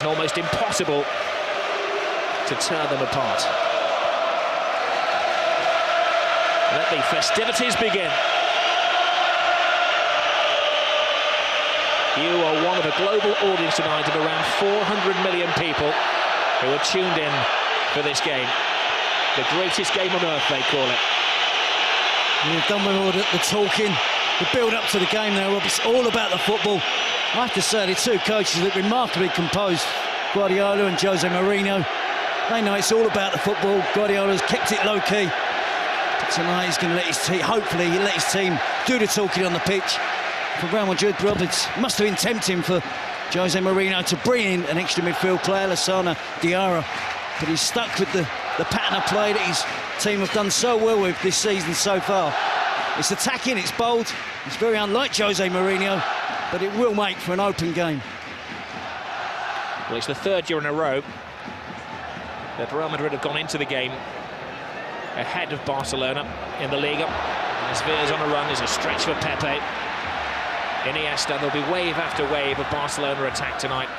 Almost impossible to tear them apart. Let the festivities begin. You are one of a global audience tonight of around 400 million people who are tuned in for this game. The greatest game on earth, they call it. We've done with all the talking, the build-up to the game now, Rob. It's all about the football. I have to say, the two coaches look remarkably composed, Guardiola and Jose Mourinho. They know it's all about the football. Guardiola's kept it low-key. But tonight he's going to let his team, hopefully he'll let his team do the talking on the pitch. For Real Madrid, Rob, it must have been tempting for Jose Mourinho to bring in an extra midfield player, Lassana Diarra. But he's stuck with the pattern of play that his team have done so well with this season so far. It's attacking, it's bold, it's very unlike Jose Mourinho, but it will make for an open game. Well, it's the third year in a row that Real Madrid have gone into the game ahead of Barcelona in the Liga. As Villa's on a run, is a stretch for Pepe. Iniesta, there'll be wave after wave of Barcelona attack tonight.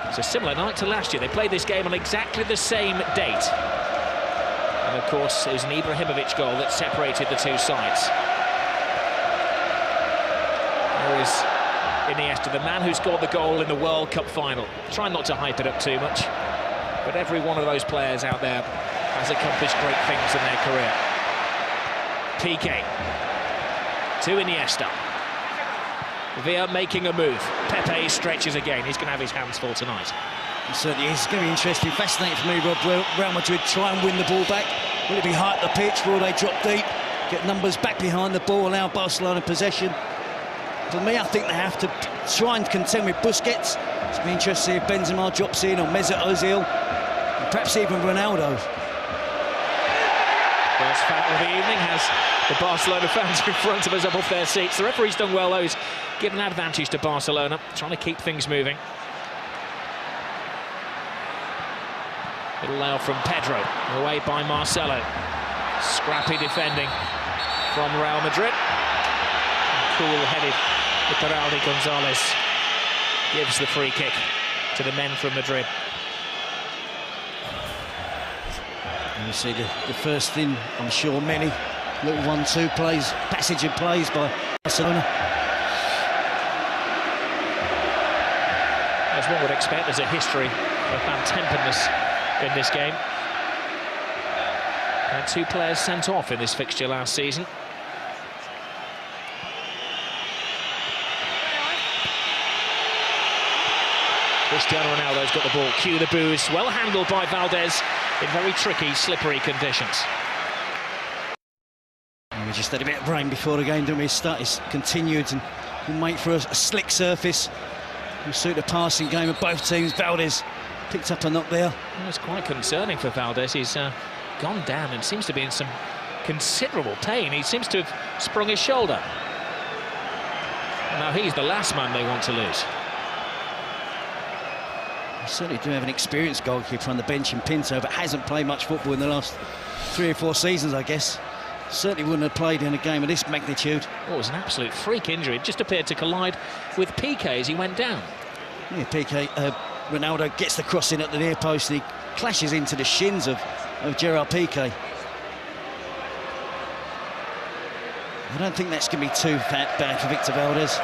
It's a similar night to last year. They played this game on exactly the same date. And of course, it was an Ibrahimovic goal that separated the two sides. There is Iniesta, the man who scored the goal in the World Cup final. Try not to hype it up too much, but every one of those players out there has accomplished great things in their career. Piqué to Iniesta. Villa making a move. Pepe stretches again. He's going to have his hands full tonight. It certainly is. It's going to be interesting, fascinating for me, Rob. Real Madrid try and win the ball back. Will it be high up the pitch? Will they drop deep? Get numbers back behind the ball, allow Barcelona possession? For me, I think they have to try and contend with Busquets. It's going to be interesting if Benzema drops in, or Mesut Ozil, and perhaps even Ronaldo. First foul of the evening has the Barcelona fans in front of us up off their seats. The referee's done well, though. He's given an advantage to Barcelona, trying to keep things moving. Little layoff from Pedro, away by Marcelo. Scrappy defending from Real Madrid. Cool-headed Iturralde Gonzalez gives the free kick to the men from Madrid. And you see the first thing, I'm sure many little 1-2 plays, passage of plays by Barcelona. As one would expect, there's a history of bad-temperedness in this game. And 2 players sent off in this fixture last season. Cristiano Ronaldo's got the ball. Cue the boos. Well handled by Valdez in very tricky, slippery conditions. And we just had a bit of rain before the game, didn't we? It's continued and we'll wait for a slick surface. We'll suit the passing game of both teams. Valdez picked up a knock there. Well, it's quite concerning for Valdez. He's gone down and seems to be in some considerable pain. He seems to have sprung his shoulder. Now he's the last man they want to lose. We certainly do have an experienced goalkeeper on the bench in Pinto, but hasn't played much football in the last 3 or 4 seasons, I guess. Certainly wouldn't have played in a game of this magnitude. Oh, it was an absolute freak injury. It just appeared to collide with Piqué as he went down. Yeah, Piqué, Ronaldo gets the cross in at the near post and he clashes into the shins of Gerard Piqué. I don't think that's going to be too bad for Victor Valdez.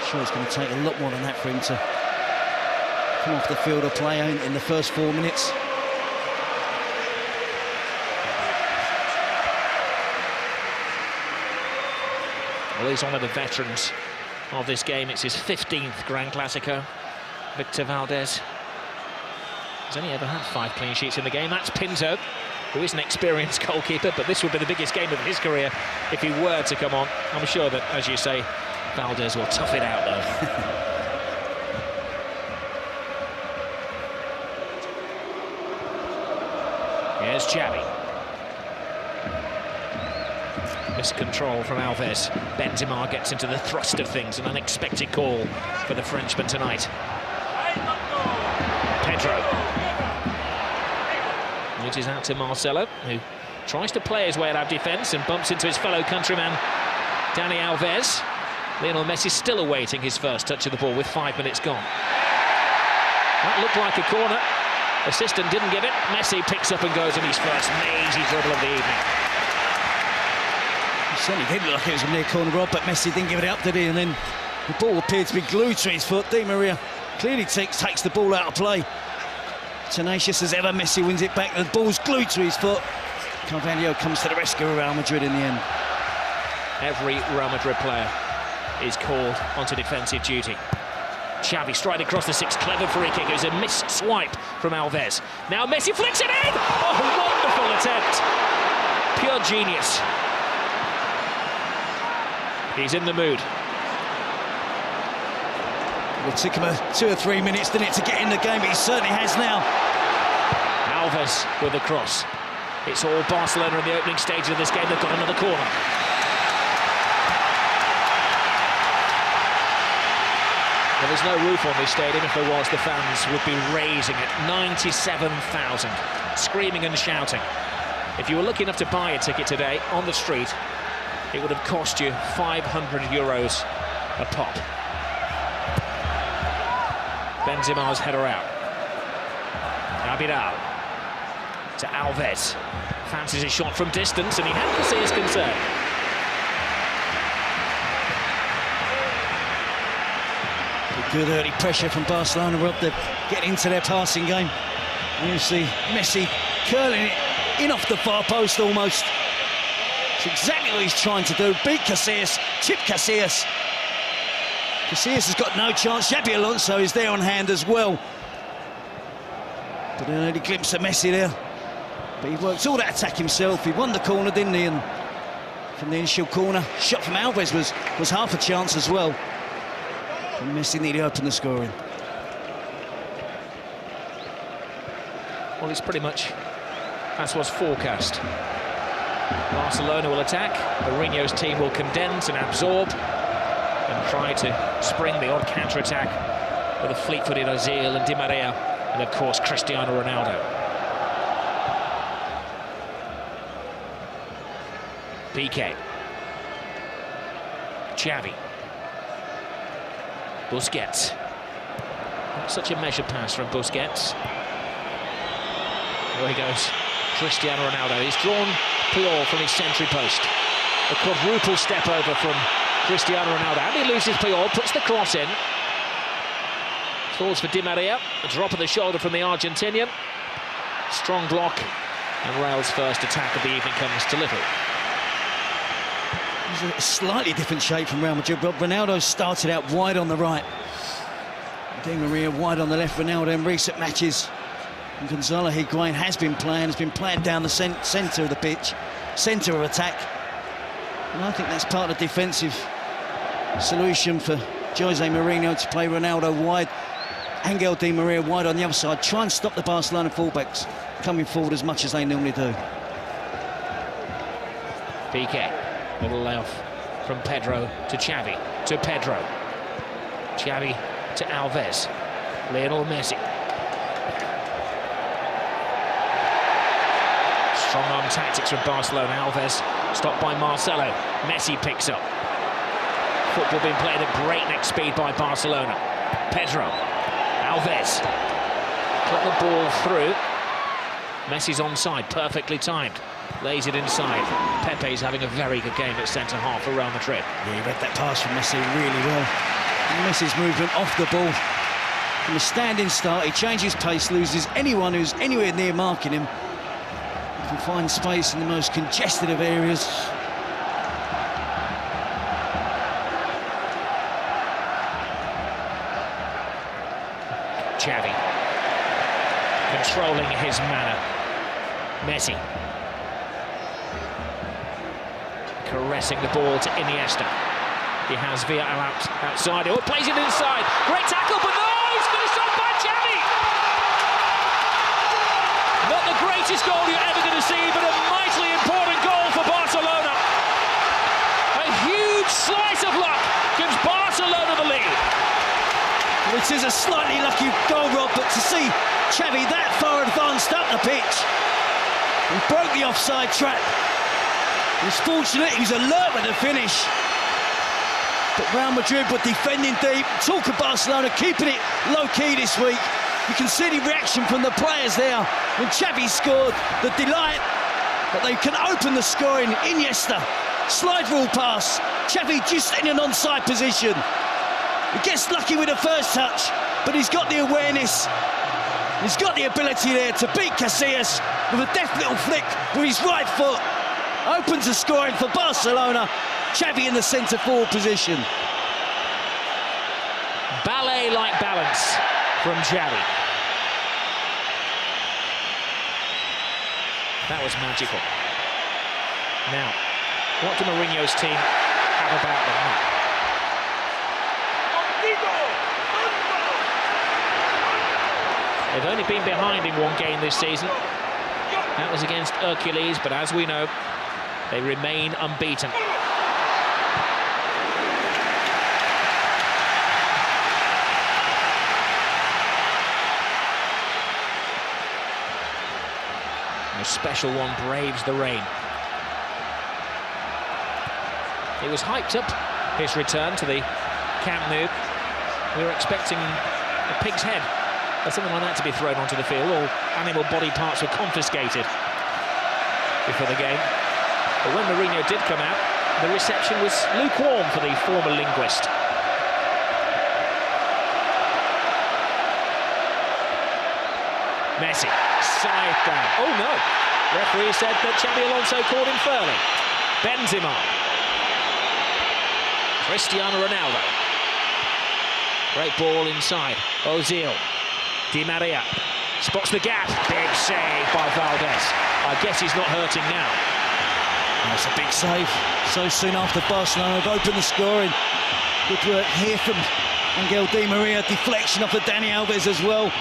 Sure, it's going to take a lot more than that for him to come off the field of play in the first 4 minutes. Well, he's one of the veterans of this game. It's his 15th Grand Clasico. Victor Valdez has only ever had 5 clean sheets in the game. That's Pinto, who is an experienced goalkeeper, but this would be the biggest game of his career if he were to come on. I'm sure that, as you say, Valdez will tough it out, though. Here's Xavi. Miscontrol from Alves. Benzema gets into the thrust of things. An unexpected call for the Frenchman tonight. Pedro. Reaches out to Marcelo, who tries to play his way out of defence and bumps into his fellow countryman, Dani Alves. Lionel Messi still awaiting his first touch of the ball with 5 minutes gone. That looked like a corner. Assistant didn't give it. Messi picks up and goes on his first mazy dribble of the evening. It certainly did look like it was a near corner, Rob, but Messi didn't give it up, did he? And then the ball appeared to be glued to his foot. Di Maria clearly takes the ball out of play. Tenacious as ever, Messi wins it back. The ball's glued to his foot. Carvalho comes to the rescue of Real Madrid in the end. Every Real Madrid player is called onto defensive duty. Xavi striding across the six, clever free kick. It was a missed swipe from Alves. Now Messi flicks it in! Oh, wonderful attempt! Pure genius. He's in the mood. It took him 2 or 3 minutes, didn't it, to get in the game, but he certainly has now. Alves with a cross. It's all Barcelona in the opening stage of this game. They've got another corner. Well, there's no roof on this stadium. If there was, the fans would be raising it. 97,000, screaming and shouting. If you were lucky enough to buy a ticket today on the street, it would have cost you €500 a pop. Benzema's header out. Abidal to Alves. Fancies a shot from distance, and he had to see his concern. Good early pressure from Barcelona, Rob, to get into their passing game. And you see Messi curling it in off the far post almost. It's exactly what he's trying to do. Beat Casillas, chip Casillas. Casillas has got no chance. Xabi Alonso is there on hand as well. But an early glimpse of Messi there. But he worked all that attack himself. He won the corner, didn't he? And from the initial corner, shot from Alves was half a chance as well. And Messi nearly opened the scoring. Well, it's pretty much as was forecast. Barcelona will attack. Mourinho's team will condense and absorb and try to spring the odd counter-attack with a fleet-footed Ozil and Di Maria, and of course Cristiano Ronaldo. Piqué. Xavi. Busquets. Not such a measured pass from Busquets. There he goes. Cristiano Ronaldo. He's drawn Puyol from his century post. A quadruple step over from Cristiano Ronaldo. And he loses Puyol, puts the cross in. Falls for Di Maria. A drop of the shoulder from the Argentinian. Strong block. And Real's first attack of the evening comes to little. It's a slightly different shape from Real Madrid. Ronaldo started out wide on the right. Di Maria wide on the left. Ronaldo in recent matches. And Gonzalo Higuain has been playing down the centre of the pitch, centre of attack. And I think that's part of the defensive solution for Jose Mourinho, to play Ronaldo wide, Angel Di Maria wide on the other side, try and stop the Barcelona fullbacks coming forward as much as they normally do. Piqué, little layoff from Pedro to Xavi, to Pedro. Xavi to Alves. Lionel Messi. Strong-arm tactics from Barcelona. Alves stopped by Marcelo. Messi picks up. Football being played at breakneck speed by Barcelona. Pedro. Alves. Cut the ball through. Messi's onside, perfectly timed. Lays it inside. Pepe's having a very good game at centre-half for Real Madrid. Yeah, he read that pass from Messi really well. And Messi's movement off the ball. From a standing start, he changes pace, loses anyone who's anywhere near marking him. He can find space in the most congested of areas. Xavi. Controlling his manner. Messi. Caressing the ball to Iniesta. He has Villarreal outside. Oh, plays it inside. Great tackle, but no! He's finished off by Xavi! Not the greatest goal you're ever going to see, but a mightily important goal for Barcelona. A huge slice of luck gives Barcelona the lead. It is a slightly lucky goal, Rob, but to see Xavi that far advanced up the pitch, he broke the offside trap. He was fortunate, he was alert with the finish. But Real Madrid were defending deep. Talk of Barcelona keeping it low-key this week. You can see the reaction from the players there. When Xavi scored, the delight that they can open the scoring. Iniesta, slide rule pass. Xavi just in an onside position. He gets lucky with the first touch, but he's got the awareness. He's got the ability there to beat Casillas with a deft little flick with his right foot. Opens the scoring for Barcelona. Xavi in the centre-forward position. Ballet-like balance from Xavi. That was magical. Now, what do Mourinho's team have about them now? They've only been behind in one game this season. That was against Hercules, but as we know, they remain unbeaten. A special one braves the rain. It was hyped up, his return to the Camp Nou. We were expecting a pig's head or something like that to be thrown onto the field. All animal body parts were confiscated before the game. But when Mourinho did come out, the reception was lukewarm for the former linguist. Messi, side down. Oh no! Referee said that Xabi Alonso called him fairly. Benzema. Cristiano Ronaldo. Great ball inside. Ozil. Di Maria. Spots the gap. Big save by Valdez. I guess he's not hurting now. That's a big save. So soon after Barcelona have opened the scoring. Good work here from Angel Di Maria. Deflection off of Dani Alves as well.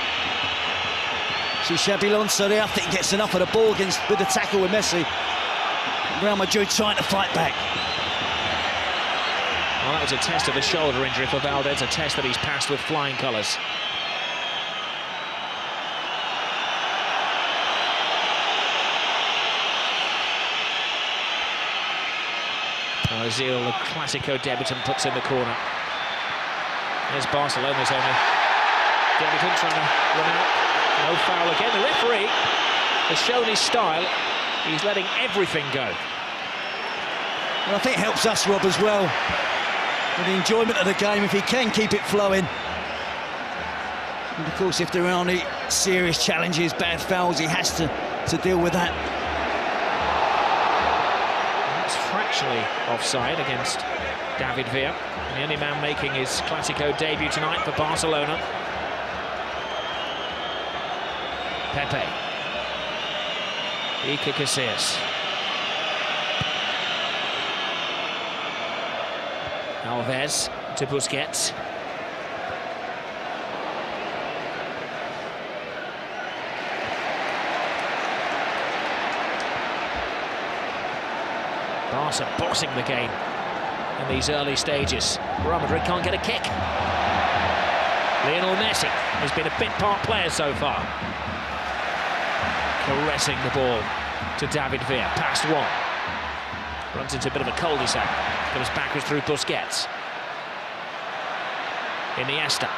See Xabi Alonso there, I think he gets enough of the ball with the tackle with Messi. Real Madrid trying to fight back. Well, that was a test of the shoulder injury for Valdez, a test that he's passed with flying colours. Ozil, the clasico debutant, puts in the corner. There's Barcelona's only debutant trying to run out. No foul again. The referee has shown his style. He's letting everything go. Well, I think it helps us, Rob, as well. With the enjoyment of the game, if he can keep it flowing. And of course, if there are any serious challenges, bad fouls, he has to deal with that. That's fractionally offside against David Villa. And the only man making his Clasico debut tonight for Barcelona. Pepe. Iker Casillas. Alves to Busquets. Barca boxing the game in these early stages. Real Madrid can't get a kick. Lionel Messi has been a bit part player so far. Caressing the ball to David Villa, past one. Runs into a bit of a cul-de-sac. Comes backwards through Busquets. Iniesta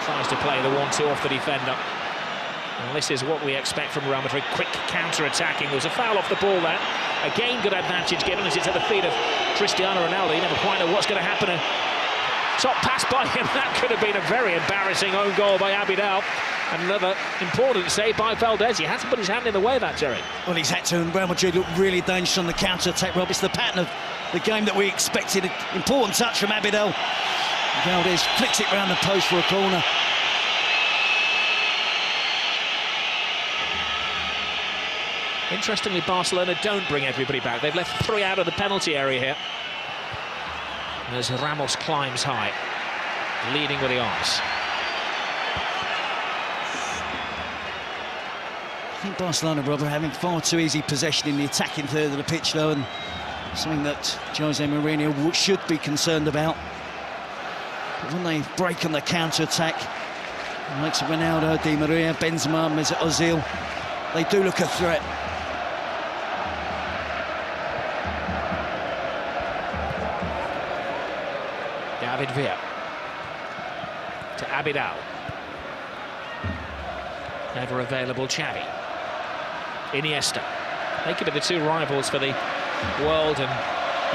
tries to play the 1-2 off the defender. And this is what we expect from Real Madrid. Quick counter-attacking. There was a foul off the ball there. Again, good advantage given as it's at the feet of Cristiano Ronaldo. You never quite know what's going to happen. A top pass by him. That could have been a very embarrassing own goal by Abidal. And another important save by Valdez. He hasn't put his hand in the way of that, Jerry. Well, he's had to, and Real Madrid look really dangerous on the counter-attack, Rob. It's the pattern of the game that we expected. An important touch from Abidal. Valdez flicks it round the post for a corner. Interestingly, Barcelona don't bring everybody back. They've left 3 out of the penalty area here. And as Ramos climbs high, leading with the arms. I think Barcelona, Rob, are having far too easy possession in the attacking third of the pitch, though, and something that Jose Mourinho should be concerned about. But when they break on the counter-attack, likes of Ronaldo, Di Maria, Benzema, Mesut Ozil, they do look a threat. David Villa. To Abidal. Ever available Xavi. Iniesta. They could be the two rivals for the World and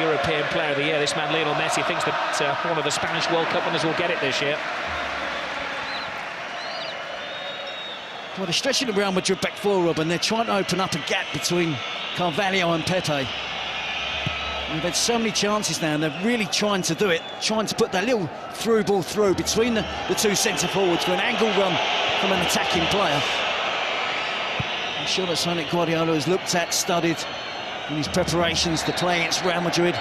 European Player of the Year. This man, Lionel Messi, thinks that one of the Spanish World Cup winners will get it this year. Well, they're stretching the Real Madrid back four, Rob, and they're trying to open up a gap between Carvalho and Pepe. They've had so many chances now, and they're really trying to do it, trying to put that little through ball through between the two centre-forwards for an angle run from an attacking player. I'm sure that's something Guardiola has looked at, studied in his preparations to play against Real Madrid.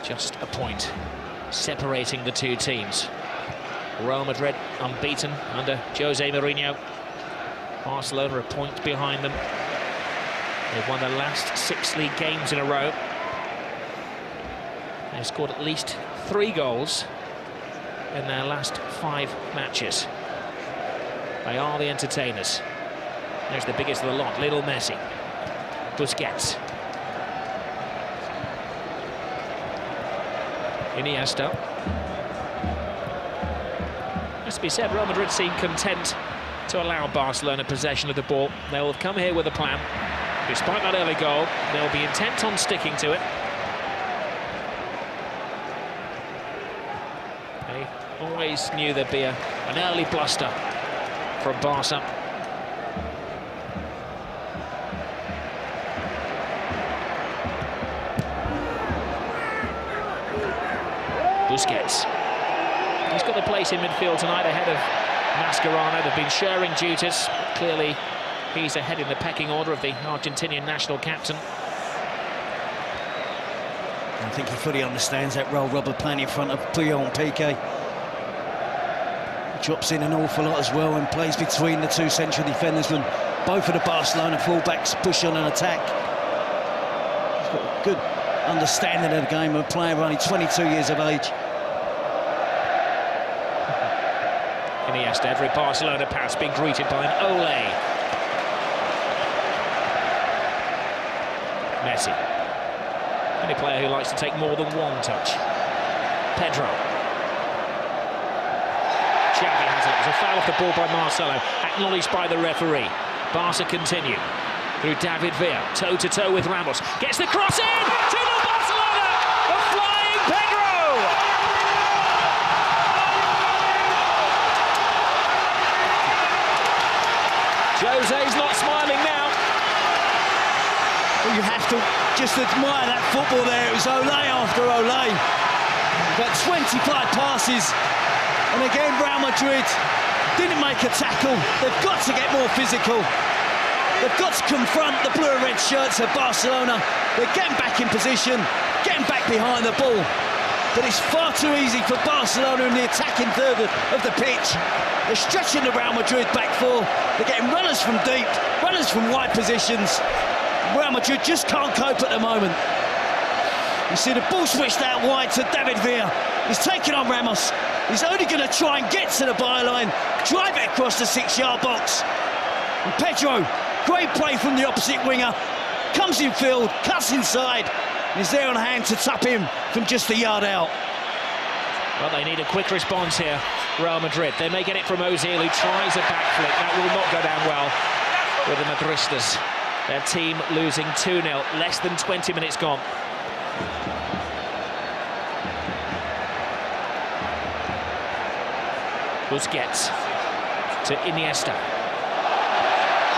Just a point separating the two teams. Real Madrid unbeaten under Jose Mourinho. Barcelona a point behind them. They've won their last 6 league games in a row. They've scored at least 3 goals in their last 5 matches. They are the entertainers. There's the biggest of the lot, Lionel Messi. Busquets. Iniesta. Has to be said, Real Madrid seem content to allow Barcelona possession of the ball. They'll have come here with a plan. Despite that early goal, they'll be intent on sticking to it. They always knew there'd be an early bluster from Barca. Busquets. He's got the place in midfield tonight ahead of Mascherano. They've been sharing duties. Clearly, he's ahead in the pecking order of the Argentinian national captain. I think he fully understands that role, Robert, playing in front of Puyol and Piqué. He drops in an awful lot as well and plays between the two central defenders when both of the Barcelona fullbacks push on an attack. He's got a good understanding of the game, of a player only 22 years of age. Iniesta, every Barcelona pass being greeted by an Ole. Messi. Any player who likes to take more than one touch. Pedro. Xavi has it. There's a foul off the ball by Marcelo, acknowledged by the referee. Barca continue through David Villa, toe-to-toe with Ramos. Gets the cross in! 2-0 Barcelona! The flying Pedro! Jose's not smiling now. Well, you have to just admire that football there. It was Ole after Ole. About 25 passes. And again, Real Madrid didn't make a tackle. They've got to get more physical. They've got to confront the blue and red shirts of Barcelona. They're getting back in position, getting back behind the ball. But it's far too easy for Barcelona in the attacking third of the pitch. They're stretching the Real Madrid back four. They're getting runners from deep, runners from wide positions. Real Madrid just can't cope at the moment. You see the ball switched out wide to David Villa. He's taking on Ramos. He's only going to try and get to the byline, drive it across the 6-yard box. And Pedro, great play from the opposite winger, comes in field, cuts inside, and is there on hand to tap him from just a yard out. Well, they need a quick response here, Real Madrid. They may get it from Ozil, who tries a backflip. That will not go down well with the Madristas. Their team losing 2-0, less than 20 minutes gone. Busquets to Iniesta.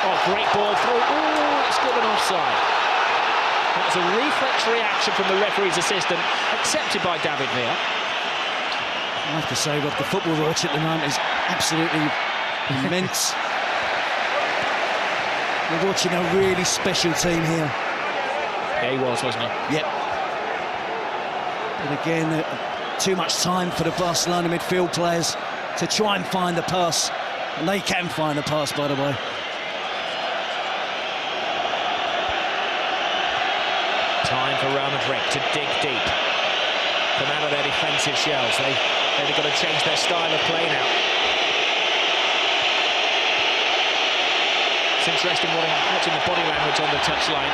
Oh, great ball through. Ooh, it's given offside. That was a reflex reaction from the referee's assistant, accepted by David Villa. I have to say, Rob, the football watch at the moment is absolutely immense. We're watching a really special team here. Yeah, he was, wasn't he? Yep. And again, too much time for the Barcelona midfield players to try and find the pass. And they can find the pass, by the way. Time for Real Madrid to dig deep. Come out of their defensive shells. They've got to change their style of play now. It's interesting watching the body language on the touchline.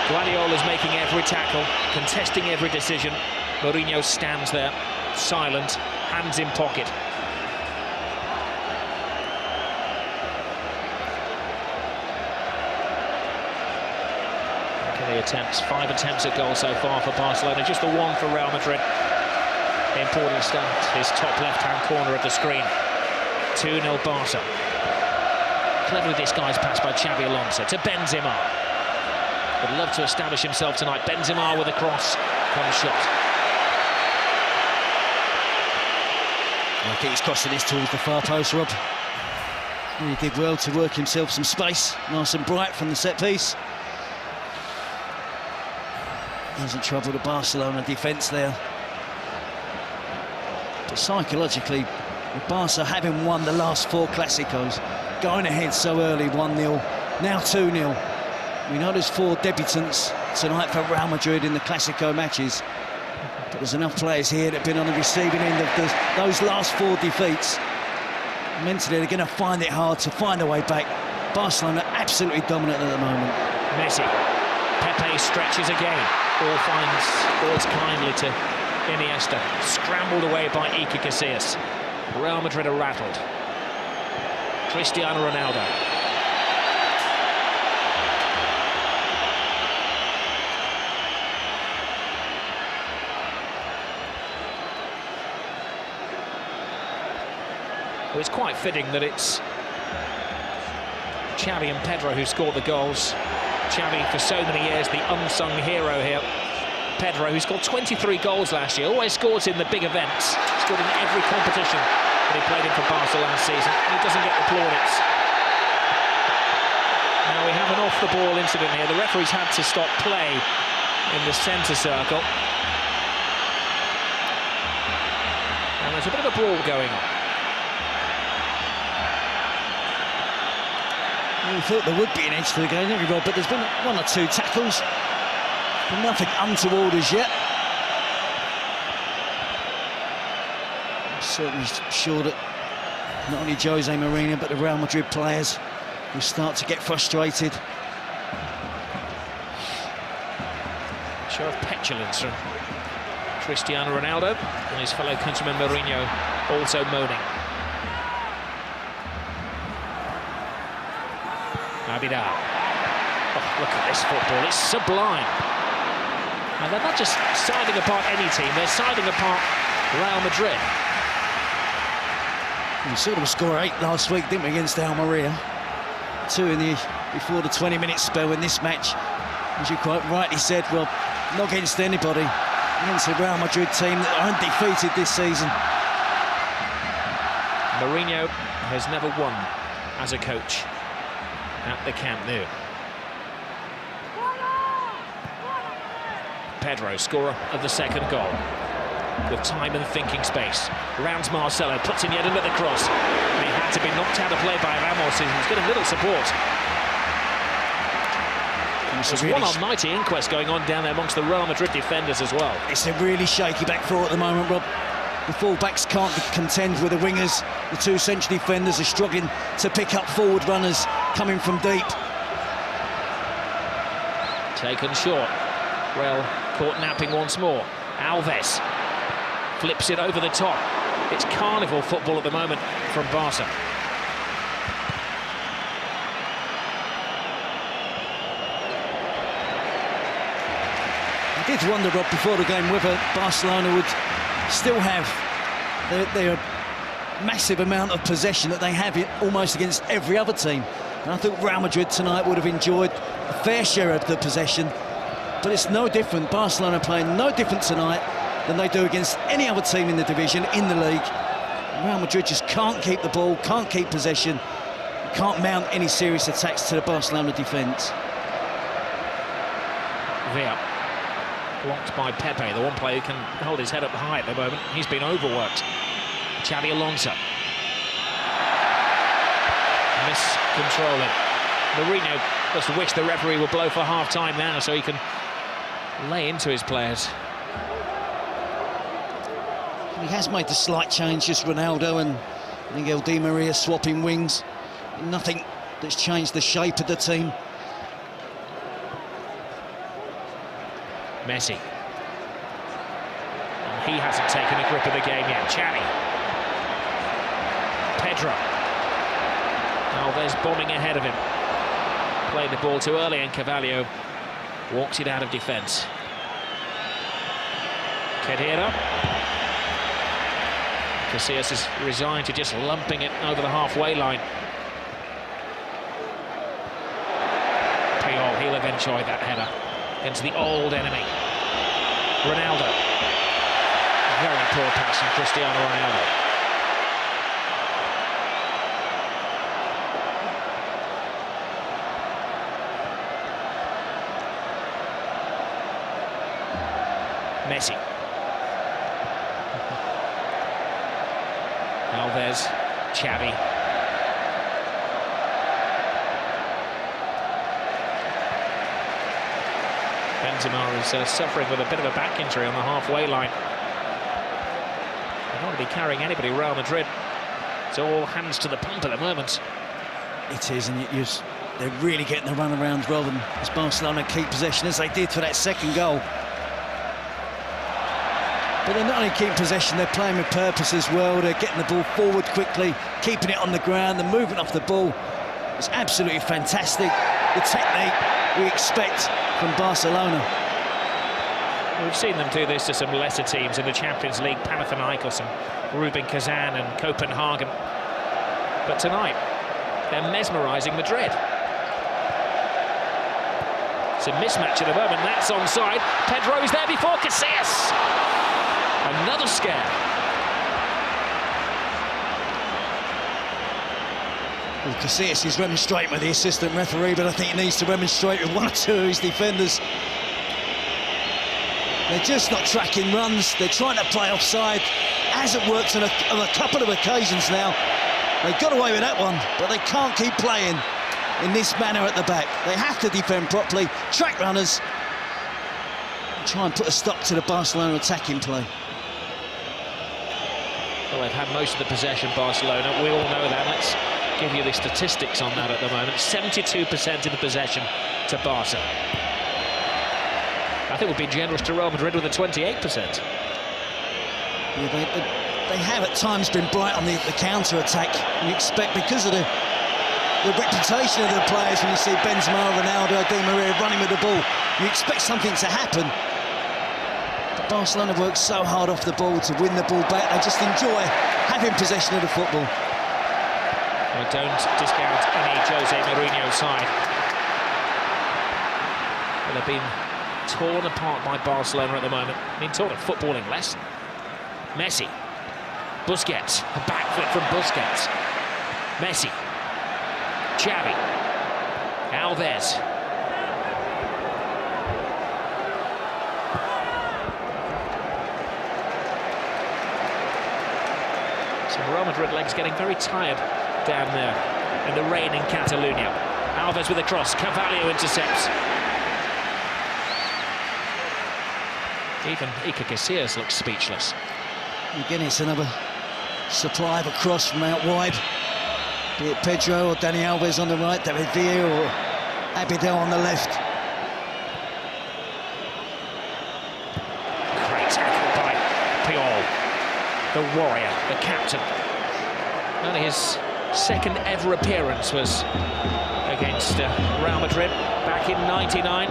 Guardiola's making every tackle, contesting every decision. Mourinho stands there, silent, hands in pocket. The attempts, 5 attempts at goal so far for Barcelona, just the one for Real Madrid. The important start is top left-hand corner of the screen. 2-0 Barca. Cleverly disguised pass by Xavi Alonso to Benzema. Would love to establish himself tonight. Benzema with a cross, comes shot. I think he's crossing this towards the far post, Rob. And he did well to work himself some space, nice and bright from the set piece. Doesn't trouble the Barcelona defence there. But psychologically, with Barca having won the last 4 Clásicos, going ahead so early, 1-0, now 2-0. We know there's 4 debutants tonight for Real Madrid in the Clasico matches. But there's enough players here that have been on the receiving end of those last 4 defeats. Mentally, they're going to find it hard to find a way back. Barcelona absolutely dominant at the moment. Messi. Pepe stretches again. Ball falls kindly to Iniesta. Scrambled away by Iker Casillas. Real Madrid are rattled. Cristiano Ronaldo. Well, it's quite fitting that it's Xavi and Pedro who scored the goals. Xavi, for so many years, the unsung hero here. Pedro, who scored 23 goals last year, always scores in the big events. Scored in every competition that he played in for Barca last season, and he doesn't get the plaudits. Now we have an off-the-ball incident here. The referee's had to stop play in the centre circle. And there's a bit of a brawl going on. We thought there would be an edge to the game, didn't we, Rob? But there's been 1 or 2 tackles, but nothing untoward as yet. I'm certainly sure that not only Jose Mourinho, but the Real Madrid players will start to get frustrated. Show of petulance from Cristiano Ronaldo, and his fellow countryman Mourinho also moaning. Abidal. Oh, look at this football, it's sublime. And they're not just siding apart any team, they're siding apart Real Madrid. We saw them score 8 last week, didn't we, against Almeria? 2 before the 20-minute spell in this match. As you quite rightly said, Rob, not against anybody, against the Real Madrid team that are undefeated this season. Mourinho has never won as a coach at the Camp Nou. Pedro, scorer of the second goal, with time and thinking space. Rounds Marcelo, puts in yet another cross. And he had to be knocked out of play by Ramos, who's getting little support. There's one almighty inquest going on down there amongst the Real Madrid defenders as well. It's a really shaky back four at the moment, Rob. The full-backs can't contend with the wingers. The 2 central defenders are struggling to pick up forward runners coming from deep. Taken short. Real caught napping once more. Alves flips it over the top. It's carnival football at the moment from Barca. I did wonder, Rob, before the game whether Barcelona would still have their massive amount of possession that they have almost against every other team. And I think Real Madrid tonight would have enjoyed a fair share of the possession. But it's no different. Barcelona playing no different tonight than they do against any other team in the division, in the league. Real Madrid just can't keep the ball, can't keep possession, can't mount any serious attacks to the Barcelona defence. Villa, blocked by Pepe, the one player who can hold his head up high at the moment. He's been overworked. Xavi Alonso. Miscontrolling. Mourinho just wish the referee would blow for half-time now so he can lay into his players. He has made the slight change, just Ronaldo and Miguel Di Maria swapping wings. Nothing that's changed the shape of the team. Messi. And he hasn't taken a grip of the game yet. Xavi. Pedro. Alves bombing ahead of him. Played the ball too early and Carvalho walks it out of defence. Kedira. Casillas is resigned to just lumping it over the halfway line. Puyol, he'll have enjoyed that header into the old enemy. Ronaldo. Very poor pass from Cristiano Ronaldo. Messi. Alves, Xavi. Benzema is suffering with a bit of a back injury on the halfway line. They don't want to be carrying anybody. Real Madrid. It's all hands to the pump at the moment. It is, and they're really getting the run-arounds rather than as Barcelona keep possession as they did for that second goal. But they're not only keeping possession, they're playing with purpose as well. They're getting the ball forward quickly, keeping it on the ground, the movement off the ball. It's absolutely fantastic. The technique we expect from Barcelona. We've seen them do this to some lesser teams in the Champions League, Panathinaikos and Rubin Kazan and Copenhagen. But tonight, they're mesmerising Madrid. It's a mismatch at the moment, that's onside. Pedro's there before Casillas. Another scare. Well, Casillas is remonstrating with the assistant referee, but I think he needs to remonstrate with one or two of his defenders. They're just not tracking runs. They're trying to play offside. Hasn't worked on a couple of occasions now. They got away with that one, but they can't keep playing in this manner at the back. They have to defend properly, track runners, and try and put a stop to the Barcelona attacking play. Well, they've had most of the possession, Barcelona. We all know that. Let's give you the statistics on that at the moment. 72% of the possession to Barca. I think we'll be generous to Real Madrid with a 28%. Yeah, they have at times been bright on the counter-attack. You expect, because of the reputation of the players, when you see Benzema, Ronaldo, Di Maria running with the ball, you expect something to happen. But Barcelona work so hard off the ball to win the ball back. They just enjoy having possession of the football. I don't discount any Jose Mourinho side. But they've been torn apart by Barcelona at the moment. Been taught a footballing lesson. Messi. Busquets. A backflip from Busquets. Messi. Xavi. Alves. Some Real Madrid legs getting very tired down there in the rain in Catalonia. Alves with a cross. Carvalho intercepts. Even Iker Casillas looks speechless. Again, it's another supply of a cross from out wide. Be it Pedro or Dani Alves on the right, David Villa or Abidal on the left. Great tackle by Puyol, the warrior, the captain. Only his second ever appearance was against Real Madrid back in '99.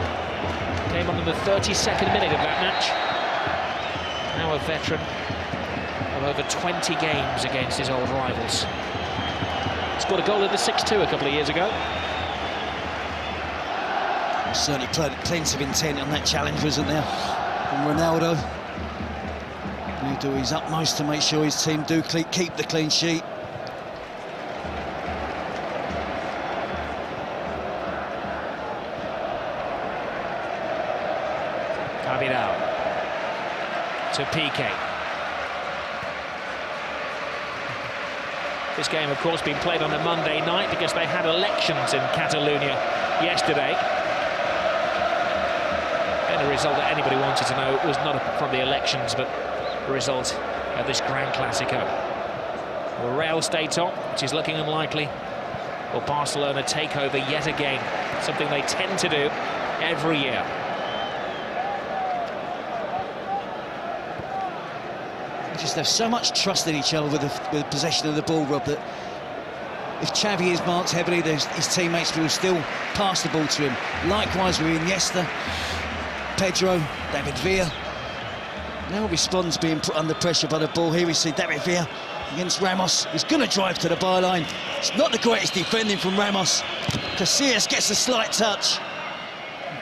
Came on in the 32nd minute of that match. Now a veteran of over 20 games against his old rivals. Scored a goal in the 6-2 a couple of years ago. Certainly plenty of intent on that challenge, wasn't there? From Ronaldo. He'll do his utmost to make sure his team do keep the clean sheet. Abidal to Piqué. This game, of course, being played on a Monday night because they had elections in Catalonia yesterday. And the result that anybody wanted to know was not from the elections, but the result of this Grand Clasico. Real stay top, which is looking unlikely. will Barcelona take over yet again? Something they tend to do every year. They just have so much trust in each other with the possession of the ball, Rob, that if Xavi is marked heavily, his teammates will still pass the ball to him. Likewise with Iniesta, Pedro, David Villa. Now responds being put under pressure by the ball. Here we see David Villa against Ramos. He's going to drive to the byline. It's not the greatest defending from Ramos. Casillas gets a slight touch.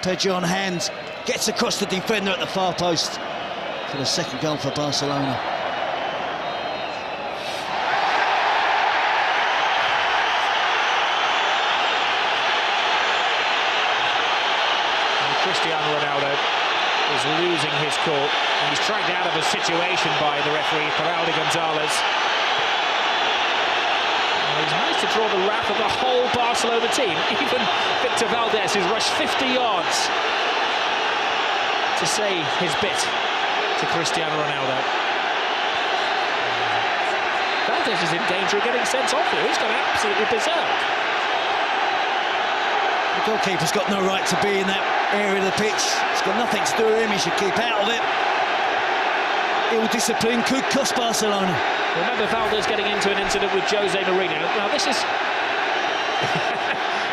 Pedro on hand, gets across the defender at the far post for the second goal for Barcelona. Cristiano Ronaldo is losing his cool, and he's dragged out of a situation by the referee, Ronaldo Gonzalez. And he's managed to draw the wrath of the whole Barcelona team. Even Victor Valdés has rushed 50 yards to say his bit to Cristiano Ronaldo. Valdés is in danger of getting sent off here. He's gone absolutely berserk. The goalkeeper's got no right to be in that area of the pitch. It's got nothing to do with him. He should keep out of it. Ill discipline could cost Barcelona. Remember Valdés getting into an incident with Jose Mourinho. Now this is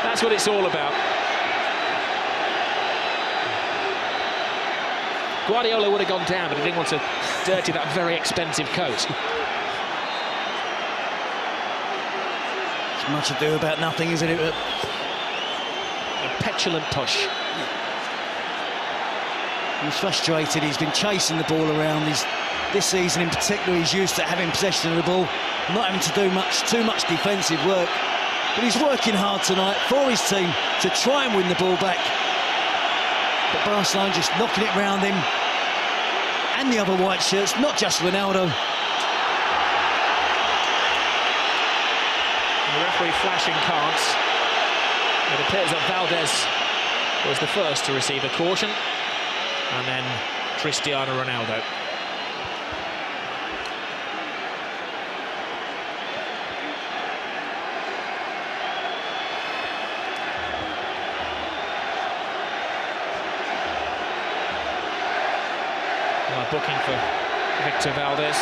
that's what it's all about. Guardiola would have gone down, but he didn't want to dirty that very expensive coat. It's much ado about nothing, isn't it? A petulant push. He's frustrated. He's been chasing the ball around. This season in particular, he's used to having possession of the ball, not having to do too much defensive work. But he's working hard tonight for his team to try and win the ball back. But Barcelona just knocking it round him and the other white shirts, not just Ronaldo. And the referee flashing cards. It appears that Valdés was the first to receive a caution, and then Cristiano Ronaldo. Booking for Victor Valdés,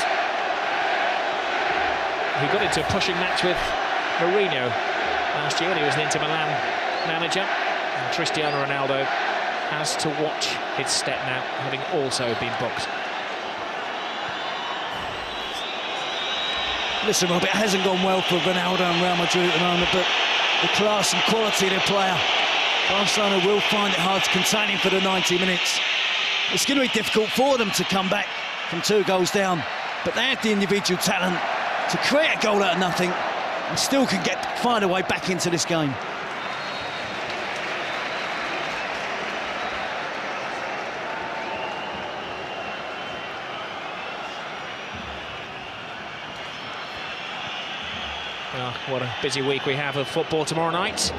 who got into a pushing match with Mourinho last year when he was an Inter Milan manager. And Cristiano Ronaldo has to watch his step now, having also been booked. Listen, Rob, it hasn't gone well for Ronaldo and Real Madrid at the moment, but the class and quality of the player, Barcelona will find it hard to contain him for the 90 minutes. It's going to be difficult for them to come back from 2 goals down, but they have the individual talent to create a goal out of nothing and still can find a way back into this game. Well, what a busy week we have of football tomorrow night.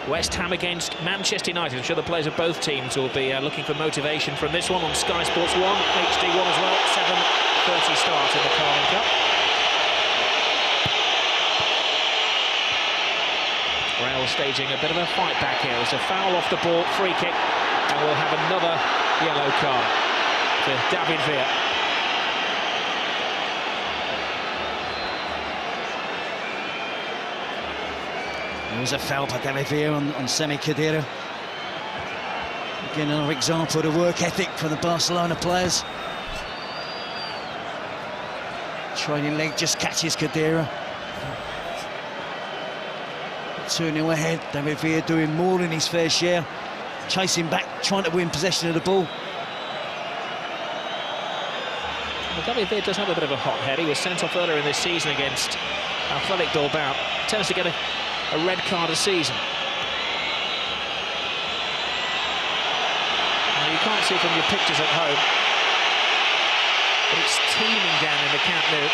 West Ham against Manchester United. I'm sure the players of both teams will be looking for motivation from this one on Sky Sports 1, HD1 as well. 7:30 start in the Carling Cup. Real staging a bit of a fight back here. There's a foul off the ball, free kick, and we'll have another yellow card to David Villa. There was a foul by David Villa on Semi Khedira. Again, another example of the work ethic from the Barcelona players. Trailing leg just catches Khedira. 2-0 ahead. David Villa doing more than his fair share. Chasing back, trying to win possession of the ball. Well, David Villa does have a bit of a hot head. He was sent off earlier in this season against Athletic Bilbao. Tends to get a red card a season. Now, you can't see from your pictures at home, but it's teeming down in the Camp Nou.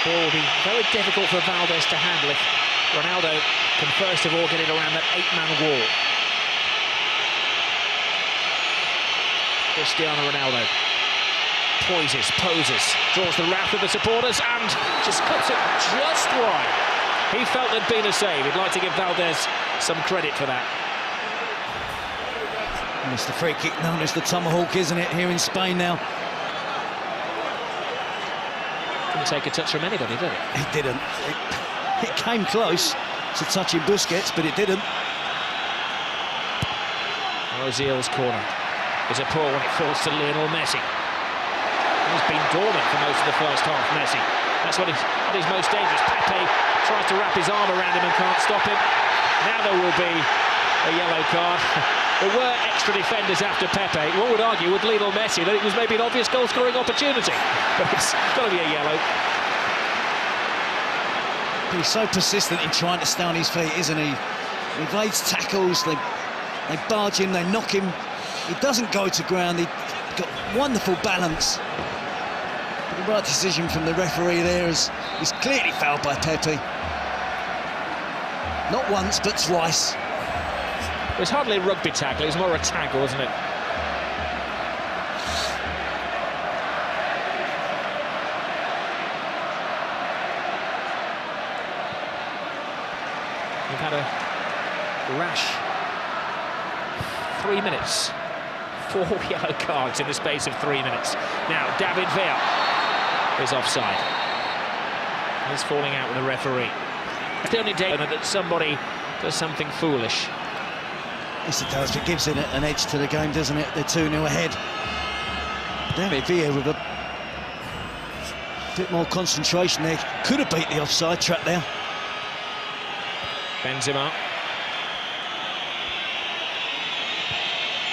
Ball will be very difficult for Valdés to handle if Ronaldo can first of all get it around that 8-man wall. Cristiano Ronaldo poses, draws the wrath of the supporters and just cuts it just wide. He felt there'd been a save. He'd like to give Valdez some credit for that. And it's the free kick known as the tomahawk, isn't it, here in Spain now? Didn't take a touch from anybody, did it? It didn't. It came close to touching Busquets, but it didn't. Ozil's corner is a poor one. It falls to Lionel Messi. He's been dormant for most of the first half, Messi. That's what at his most dangerous. Pepe tries to wrap his arm around him and can't stop him. Now there will be a yellow card. There were extra defenders after Pepe. One would argue with Lionel Messi that it was maybe an obvious goal-scoring opportunity, but it's got to be a yellow. He's so persistent in trying to stay on his feet, isn't he? He evades tackles, they barge him, they knock him. He doesn't go to ground, he's got wonderful balance. But the right decision from the referee there is clearly fouled by Pepe. Not once, but twice. It was hardly a rugby tackle, it was more a tackle, wasn't it? We've had a rash 3 minutes. 4 yellow cards in the space of 3 minutes. Now, David Villa is offside. He's falling out with the referee. It's the only day that somebody does something foolish. Yes, it does. It gives it an edge to the game, doesn't it? They're 2-0 ahead. David Villa with a bit more concentration there. Could have beat the offside trap there. Benzema.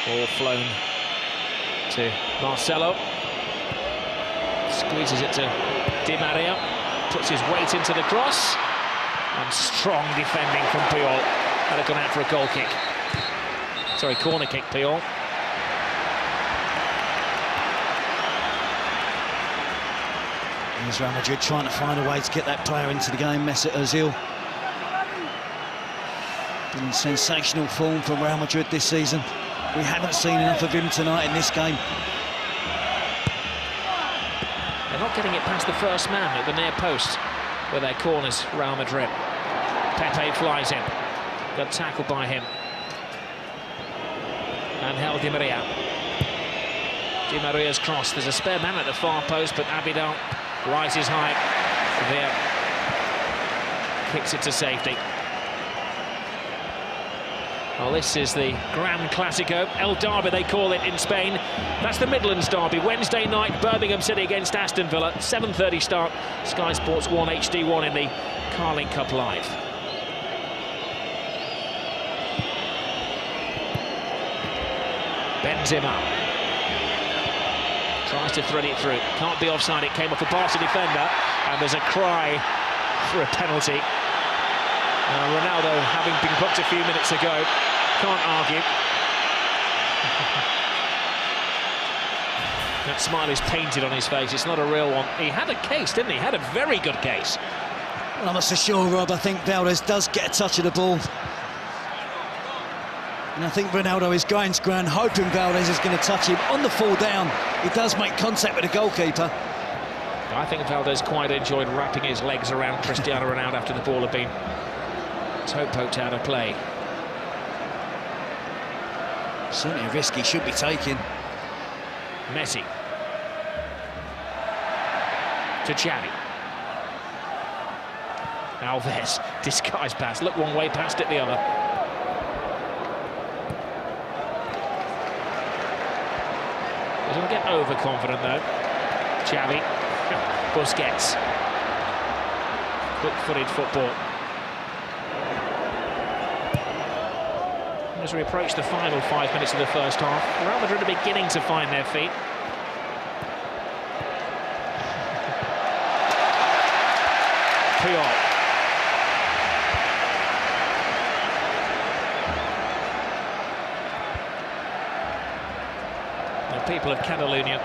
Ball flown to Marcelo. Squeezes it to Di Maria. Puts his weight into the cross. And strong defending from Puyol. Had it gone out for a goal kick. Sorry, corner kick, Puyol. Here's Real Madrid trying to find a way to get that player into the game, Mesut Ozil. Been in sensational form from Real Madrid this season. We haven't seen enough of him tonight in this game. They're not getting it past the first man at the near post with their corners, Real Madrid. Pepe flies in. Got tackled by him. Angel Di Maria. Di Maria's cross. There's a spare man at the far post, but Abidal rises high. There. Kicks it to safety. Well, this is the Grand Clasico, El Derby they call it in Spain. That's the Midlands Derby, Wednesday night, Birmingham City against Aston Villa, 7:30 start, Sky Sports 1 HD1 in the Carling Cup Live. Benzema tries to thread it through, can't be offside, it came off a Barca defender, and there's a cry for a penalty. Ronaldo, having been booked a few minutes ago, can't argue. That smile is painted on his face, it's not a real one. He had a case, didn't he? He had a very good case. Well, I must assure Rob, I think Valdez does get a touch of the ball. And I think Ronaldo is going to ground, hoping Valdez is going to touch him. On the fall down, he does make contact with the goalkeeper. I think Valdez quite enjoyed wrapping his legs around Cristiano Ronaldo after the ball had been toe poked out of play. Certainly a risk he should be taking. Messi. To Xavi. Alves, disguised pass. Look one way, passed it the other. Doesn't get overconfident though. Xavi. Busquets. Quick-footed football. As we approach the final 5 minutes of the first half, Real Madrid are beginning to find their feet. Puyol. The people of Catalonia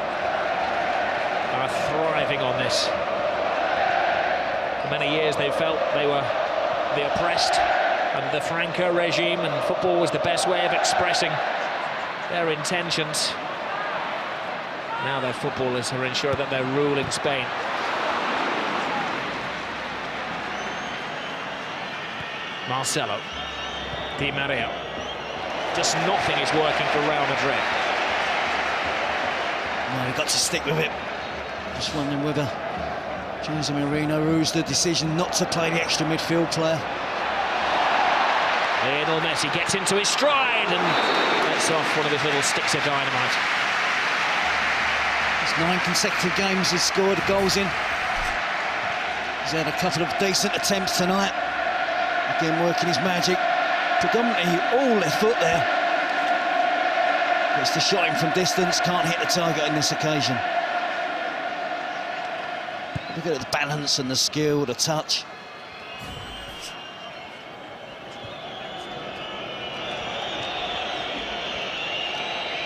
are thriving on this. For many years they felt they were the oppressed under the Franco regime, and football was the best way of expressing their intentions. Now their footballers are ensuring that they're ruling Spain. Marcelo. Di Maria. Just nothing is working for Real Madrid. No, you've got to stick with it. Just wondering whether Jose Mourinho rules the decision not to play the extra midfield player. Lionel Messi gets into his stride and lets off one of his little sticks of dynamite. It's 9 consecutive games he's scored goals in. He's had a couple of decent attempts tonight. Again, working his magic. Predominantly all left foot there. Gets the shot in from distance, can't hit the target on this occasion. Look at the balance and the skill, the touch.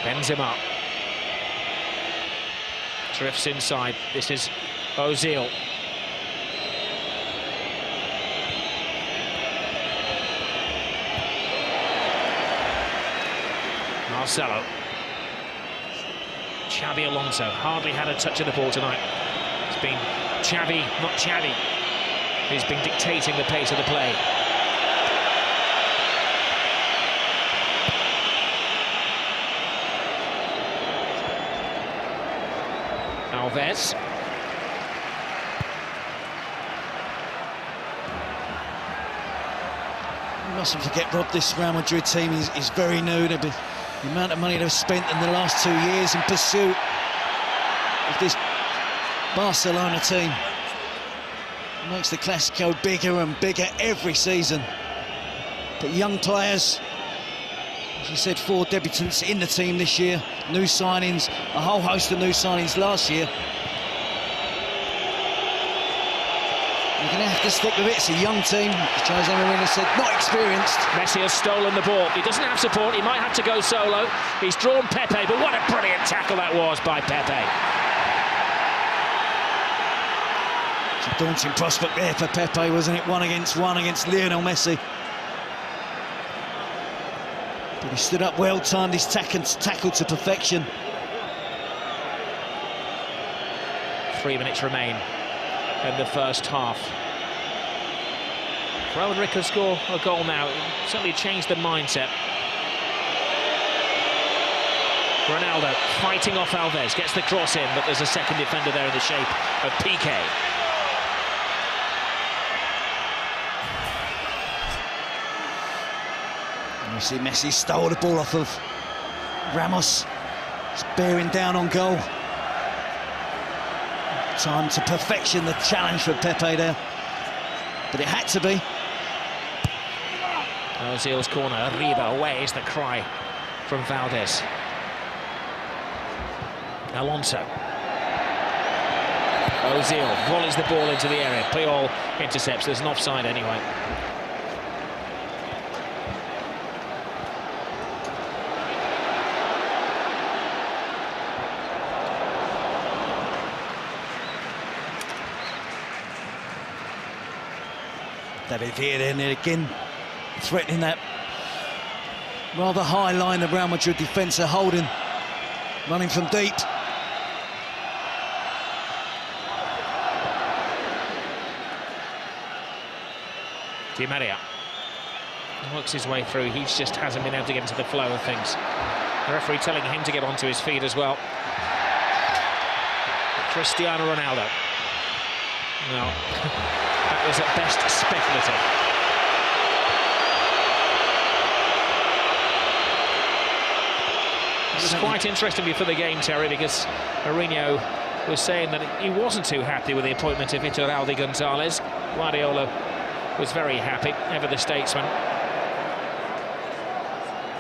Benzema drifts inside. This is Ozil. Marcelo. Xabi Alonso hardly had a touch of the ball tonight. It's been Xavi, not Xavi, who's been dictating the pace of the play. Alves. You mustn't forget, Rob, this Real Madrid team is very new. The amount of money they've spent in the last 2 years in pursuit of this Barcelona team makes the Clasico bigger and bigger every season. But young players, as you said, 4 debutants in the team this year, new signings, a whole host of new signings last year. You're going to have to stick with it. It's a young team, as Jose Mourinho said, not experienced. Messi has stolen the ball. He doesn't have support. He might have to go solo. He's drawn Pepe, but what a brilliant tackle that was by Pepe. It's a daunting prospect there for Pepe, wasn't it? 1-on-1 against Lionel Messi. But he stood up well, timed his tackle to perfection. 3 minutes remain in the first half. Real Madrid can score a goal now. It certainly changed the mindset. Ronaldo fighting off Alves, gets the cross in, but there's a second defender there in the shape of Piqué. And you see Messi stole the ball off of Ramos. It's bearing down on goal. Time to perfection, the challenge for Pepe there. But it had to be. Ozil's corner, Arriba away is the cry from Valdez. Alonso. Ozil volleys the ball into the area. Puyol intercepts. There's an offside anyway. David Villa then again threatening that rather high line the Real Madrid defence are holding, running from deep. Di Maria works his way through. He just hasn't been able to get into the flow of things. The referee telling him to get onto his feet as well. Cristiano Ronaldo. No. That was at best speculative. It was quite interesting before the game, Terry, because Mourinho was saying that he wasn't too happy with the appointment of Iturralde Gonzalez. Guardiola was very happy, ever the statesman.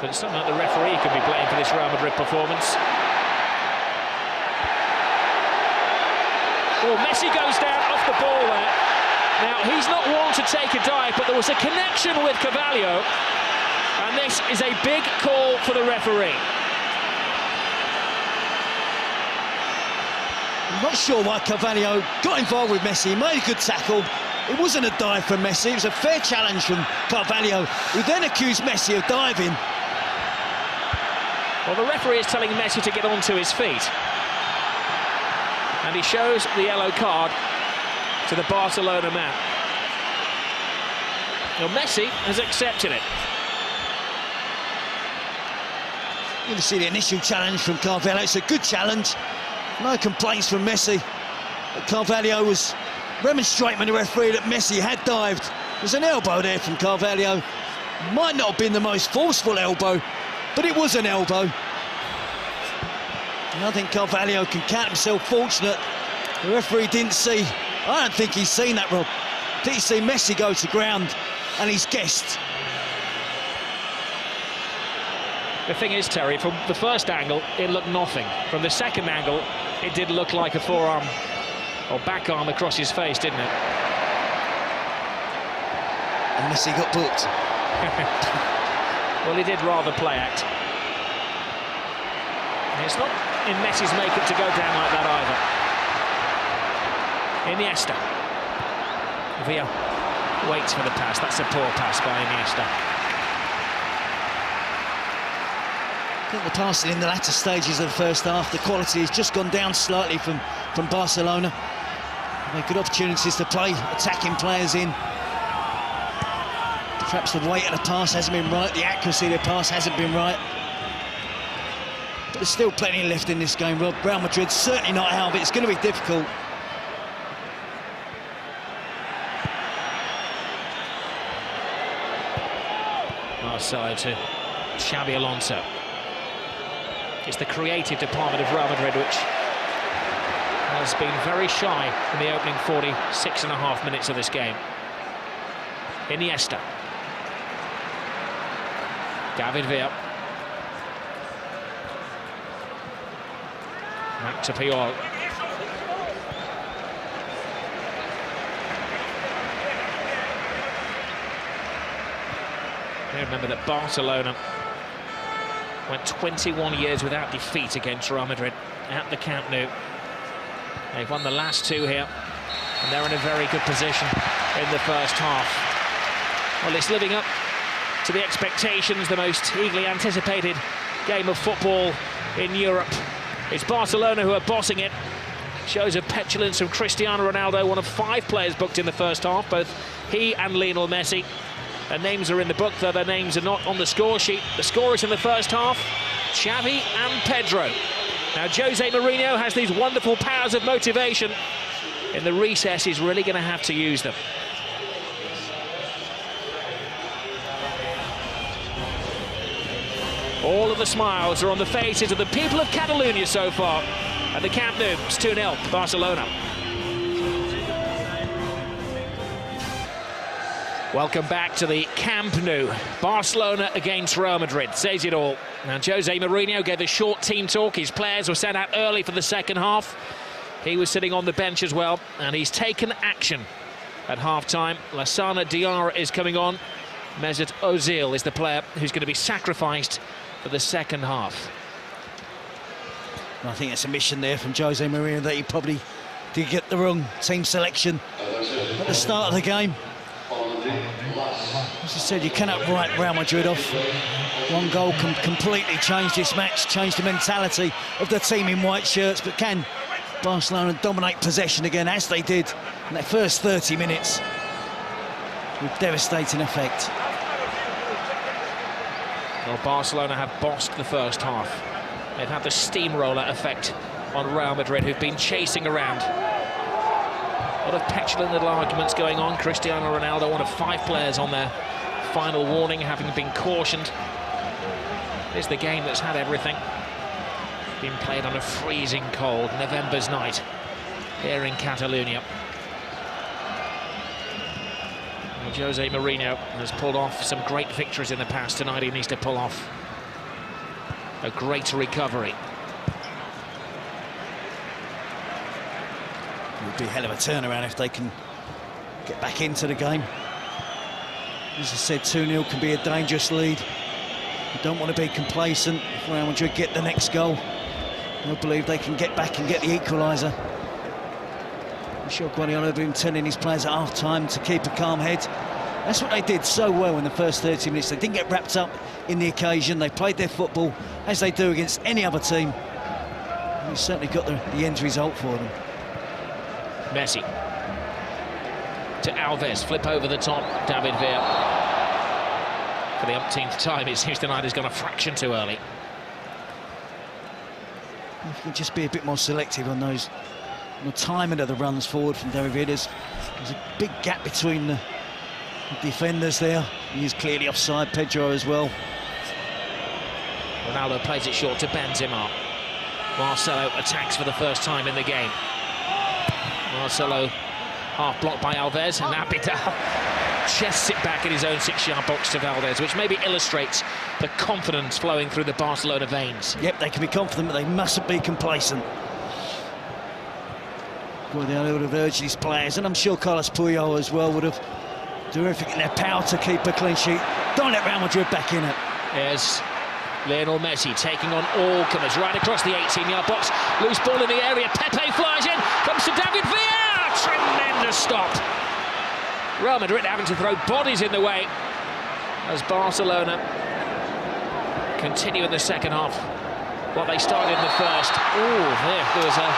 But it's not like the referee could be blamed for this Real Madrid performance. Oh, Messi goes down off the ball there. Now, he's not one to take a dive, but there was a connection with Carvalho, and this is a big call for the referee. I'm not sure why Carvalho got involved with Messi. He made a good tackle. It wasn't a dive from Messi. It was a fair challenge from Carvalho, who then accused Messi of diving. Well, the referee is telling Messi to get onto his feet. And he shows the yellow card to the Barcelona man. Well, Messi has accepted it. You can see the initial challenge from Carvalho. It's a good challenge. No complaints from Messi. But Carvalho was remonstrating with the referee that Messi had dived. There's an elbow there from Carvalho. Might not have been the most forceful elbow, but it was an elbow. And I think Carvalho can count himself fortunate. The referee didn't see. I don't think he's seen that, Rob. Did he see Messi go to ground and he's guessed? The thing is, Terry, from the first angle, it looked nothing. From the second angle, it did look like a forearm or back arm across his face, didn't it? And Messi got booked. Well, he did rather play act. It's not in Messi's makeup to go down like that either. Iniesta. Villa waits for the pass. That's a poor pass by Iniesta. I think the passing in the latter stages of the first half, the quality has just gone down slightly from Barcelona. They've good opportunities to play attacking players in. Perhaps the weight of the pass hasn't been right, the accuracy of the pass hasn't been right. But there's still plenty left in this game, Rob. Real Madrid certainly not out, but it's going to be difficult. Side to Xabi Alonso. It's the creative department of Real Madrid which has been very shy in the opening 46.5 minutes of this game. Iniesta. David Villa. Back to Puyol. Remember that Barcelona went 21 years without defeat against Real Madrid at the Camp Nou. They've won the last two here, and they're in a very good position in the first half. Well, it's living up to the expectations, the most eagerly anticipated game of football in Europe. It's Barcelona who are bossing it. Shows of petulance from Cristiano Ronaldo, one of 5 players booked in the first half, both he and Lionel Messi. Their names are in the book, though their names are not on the score sheet. The scorers in the first half, Xavi and Pedro. Now, Jose Mourinho has these wonderful powers of motivation. In the recess, he's really going to have to use them. All of the smiles are on the faces of the people of Catalonia so far. At the Camp Nou, it's 2-0, Barcelona. Welcome back to the Camp Nou. Barcelona against Real Madrid. Says it all. Now, Jose Mourinho gave a short team talk. His players were sent out early for the second half. He was sitting on the bench as well, and he's taken action at half-time. Lassana Diarra is coming on. Mesut Ozil is the player who's going to be sacrificed for the second half. I think it's a mission there from Jose Mourinho that he probably did get the wrong team selection at the start of the game. As I said, you cannot write Real Madrid off. One goal can completely change this match, change the mentality of the team in white shirts, but can Barcelona dominate possession again, as they did in their first 30 minutes, with devastating effect. Well, Barcelona have bossed the first half. They've had the steamroller effect on Real Madrid, who've been chasing around. A lot of petulant little arguments going on. Cristiano Ronaldo, one of 5 players on their final warning, having been cautioned. It's the game that's had everything. Been played on a freezing cold November's night here in Catalonia. Well, Jose Mourinho has pulled off some great victories in the past. Tonight he needs to pull off a great recovery. It would be a hell of a turnaround if they can get back into the game. As I said, 2-0 can be a dangerous lead. You don't want to be complacent. If Real Madrid get the next goal, they'll believe they can get back and get the equaliser. I'm sure Guardiola had been telling his players at half-time to keep a calm head. That's what they did so well in the first 30 minutes. They didn't get wrapped up in the occasion. They played their football as they do against any other team. And they certainly got the end result for them. Messi to Alves, flip over the top, David Villa. For the umpteenth time, it seems tonight has gone a fraction too early. If you can just be a bit more selective on those, on the timing of the runs forward from David. There's a big gap between the defenders there. He is clearly offside, Pedro as well. Ronaldo plays it short to Benzema. Marcelo attacks for the first time in the game. Marcelo half blocked by Alves, and Abidal chests it back in his own 6-yard box to Valdez, which maybe illustrates the confidence flowing through the Barcelona veins. Yep, they can be confident, but they mustn't be complacent. Guardiola would have urged his players, and I'm sure Carlos Puyol as well would have done everything in their power to keep a clean sheet. Don't let Real Madrid back in it. Here's Lionel Messi taking on all comers right across the 18-yard box. Loose ball in the area. Pepe flies in. Comes to David Villa. Tremendous stop. Real Madrid having to throw bodies in the way as Barcelona continue in the second half what they started in the first. There was a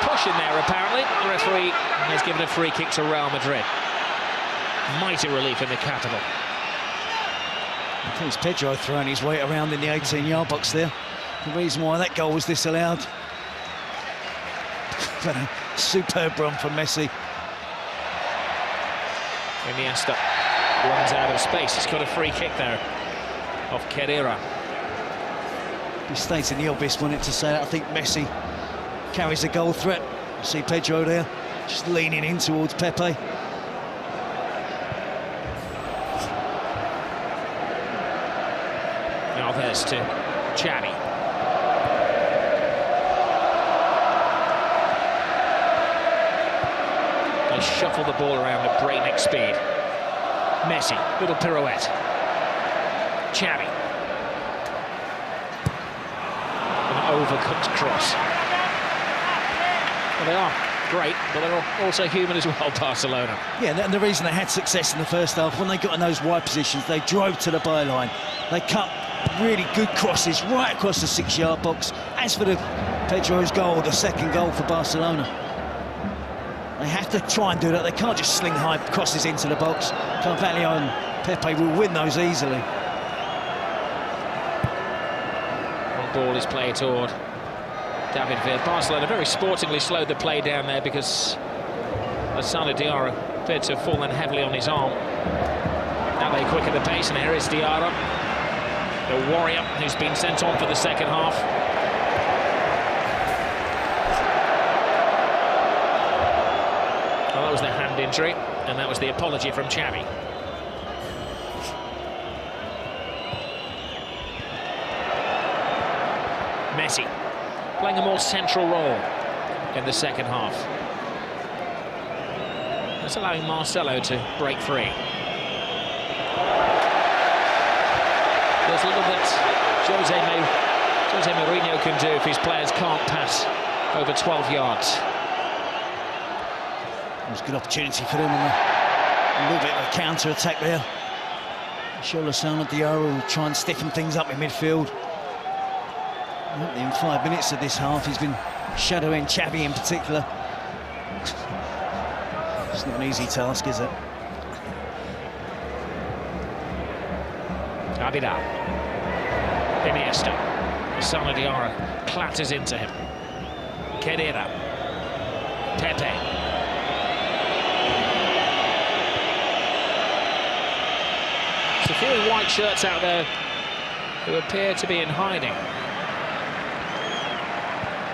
push in there, apparently. The referee has given a free kick to Real Madrid. Mighty relief in the capital. I think it's Pedro throwing his weight around in the 18-yard box there. The reason why that goal was disallowed. But a superb run from Messi. Iniesta runs out of space. He's got a free kick there off Carrera. He's stating the obvious, wanted to say that. I think Messi carries a goal threat. You see Pedro there, just leaning in towards Pepe. Alves to Xavi. They shuffle the ball around at breakneck speed. Messi, little pirouette. Xavi. An overcooked cross. Well, they are great, but they're also human as well, Barcelona. Yeah, and the reason they had success in the first half, when they got in those wide positions, they drove to the byline. They cut really good crosses right across the 6-yard box. As for the Pedro's goal, the second goal for Barcelona, they have to try and do that. They can't just sling high crosses into the box. Carvalho and Pepe will win those easily. One ball is played toward David Villa. Barcelona very sportingly slowed the play down there because Lassana Diarra appeared to have fallen heavily on his arm. Now they quicken the pace, and here is Diarra, the warrior who's been sent on for the second half. Well, that was the hand injury, and that was the apology from Xavi. Messi playing a more central role in the second half. That's allowing Marcelo to break free. There's little that Jose Mourinho can do if his players can't pass over 12 yards. It was a good opportunity for them, and a little bit of a counter-attack there. Sure, Lassana Diarra will try and stiffen things up in midfield. In 5 minutes of this half, he's been shadowing Xavi in particular. It's not an easy task, is it? Abidal. Iniesta. Lassana Diarra clatters into him. Carrera. Pepe. There's a few in white shirts out there who appear to be in hiding.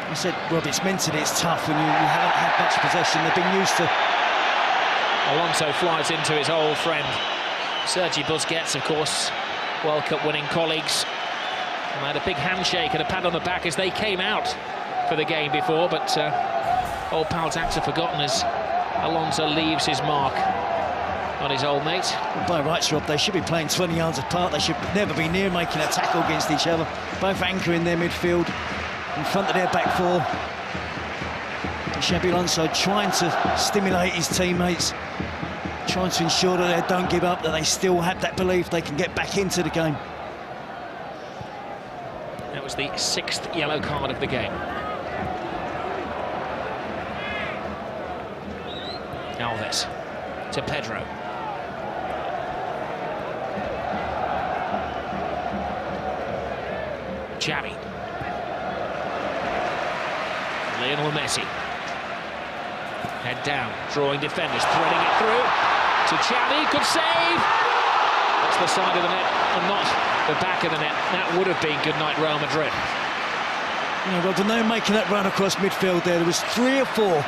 I said, Rob, it's mentally it's tough when you haven't had much possession. They've been used to... Alonso flies into his old friend Sergi Busquets, of course, World Cup winning colleagues. And they had a big handshake and a pat on the back as they came out for the game before, but old pal's acts are forgotten as Alonso leaves his mark on his old mate. Well, by rights, Rob, they should be playing 20 yards apart. They should never be near making a tackle against each other. Both anchoring their midfield in front of their back four. Xabi Alonso trying to stimulate his teammates, trying to ensure that they don't give up, that they still have that belief they can get back into the game. That was the 6th yellow card of the game. Alves to Pedro. Xavi. Lionel Messi. Head down, drawing defenders, threading it through to Xavi. Good save. That's the side of the net and not the back of the net. That would have been good night, Real Madrid. You know, when they were making that run across midfield there was 3 or 4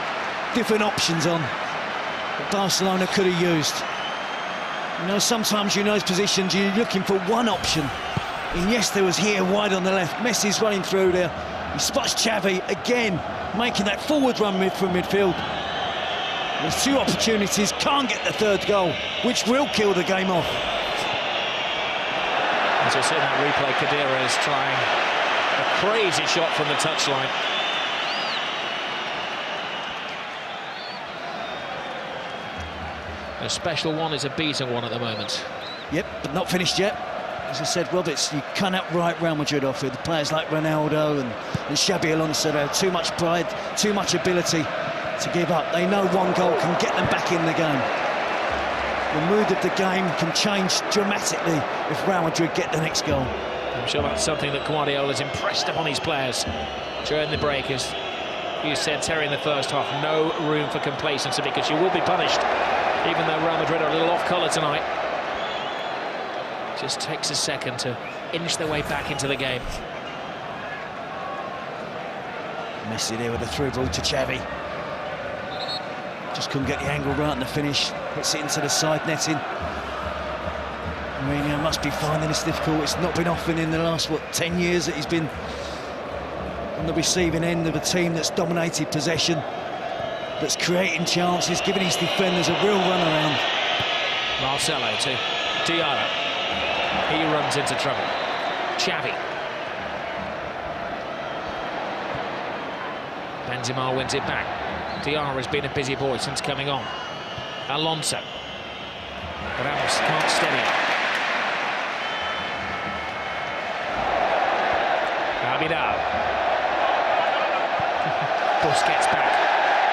different options on that Barcelona could have used. You know, sometimes in those positions you're looking for one option. And yes, there was here wide on the left. Messi's running through there. He spots Xavi again, making that forward run from midfield. There's 2 opportunities, can't get the 3rd goal, which will kill the game off. As I said in that replay, Kadira is trying a crazy shot from the touchline. A special one is a beaten one at the moment. Yep, but not finished yet. As I said, Roberts, you cannot write Real Madrid off with players like Ronaldo and Xabi Alonso. They have too much pride, too much ability to give up. They know one goal can get them back in the game. The mood of the game can change dramatically if Real Madrid get the next goal. I'm sure that's something that Guardiola's impressed upon his players during the break. As you said, Terry, in the first half, no room for complacency because you will be punished, even though Real Madrid are a little off colour tonight. Just takes a second to inch their way back into the game. Messi there with a through ball to Xavi. Just couldn't get the angle right in the finish. Hits it into the side netting. Mourinho must be finding this difficult. It's not been often in the last, 10 years that he's been on the receiving end of a team that's dominated possession, that's creating chances, giving his defenders a real run around. Marcelo to Diarra. He runs into trouble. Xavi. Benzema wins it back. Diarra has been a busy boy since coming on. Alonso. Ramos can't steady it. Abidal. Busquets back.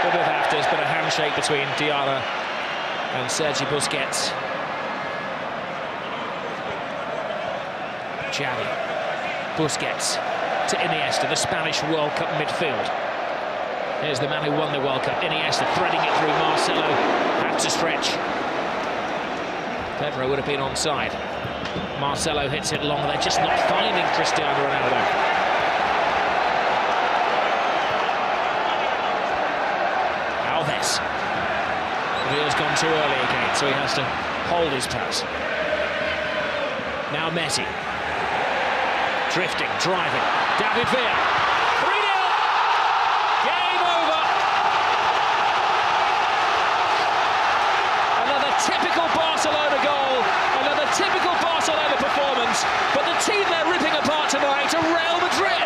A bit of afters, but a handshake between Diarra and Sergi Busquets. Xavi. Busquets to Iniesta, the Spanish World Cup midfield. Here's the man who won the World Cup, Iniesta, threading it through. Marcelo had to stretch. Pedro would have been onside. Marcelo hits it long. They're just not finding Cristiano Ronaldo. Alves. Villa's gone too early again, so he has to hold his pass. Now Messi. Drifting, driving. David Villa. 3-0. Game over. Another typical Barcelona goal. Another typical Barcelona performance. But the team they're ripping apart tonight are Real Madrid.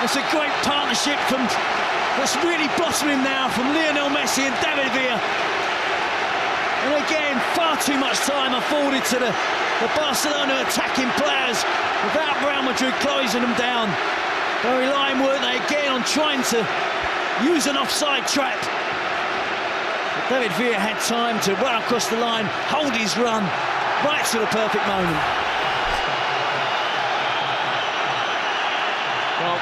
It's a great partnership that's really blossoming now from Lionel Messi and David Villa. And again, far too much time afforded to the Barcelona attacking players without Real Madrid closing them down. They're relying, weren't they, again on trying to use an offside trap. But David Villa had time to run across the line, hold his run, right to the perfect moment. Well,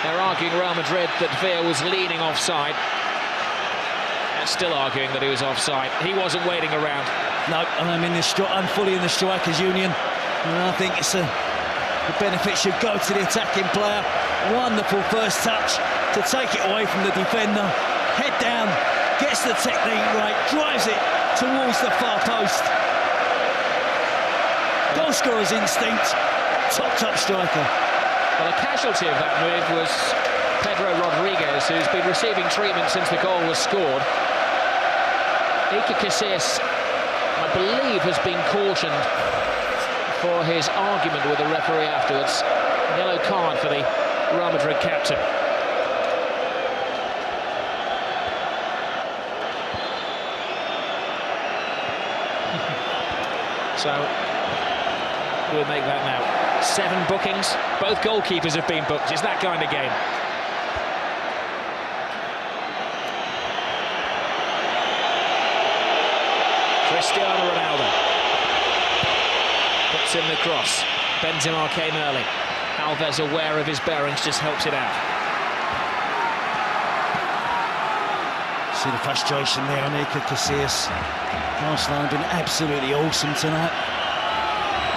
they're arguing, Real Madrid, that Villa was leaning offside. They're still arguing that he was offside. He wasn't waiting around. No, I'm fully in the strikers' union, and I think the benefit should go to the attacking player. Wonderful first touch to take it away from the defender. Head down, gets the technique right, drives it towards the far post. Goal scorer's instinct, top striker. Well, a casualty of that move was Pedro Rodriguez, who's been receiving treatment since the goal was scored. Iker Casillas, I believe, has been cautioned for his argument with the referee afterwards. Yellow card for the Real Madrid captain. So we'll make that now 7 bookings. Both goalkeepers have been booked. It's that kind of game. Cristiano Ronaldo puts in the cross. Benzema came early. Alves, aware of his bearings, just helps it out. See the frustration there on gaessss. Barcelona have been absolutely awesome tonight.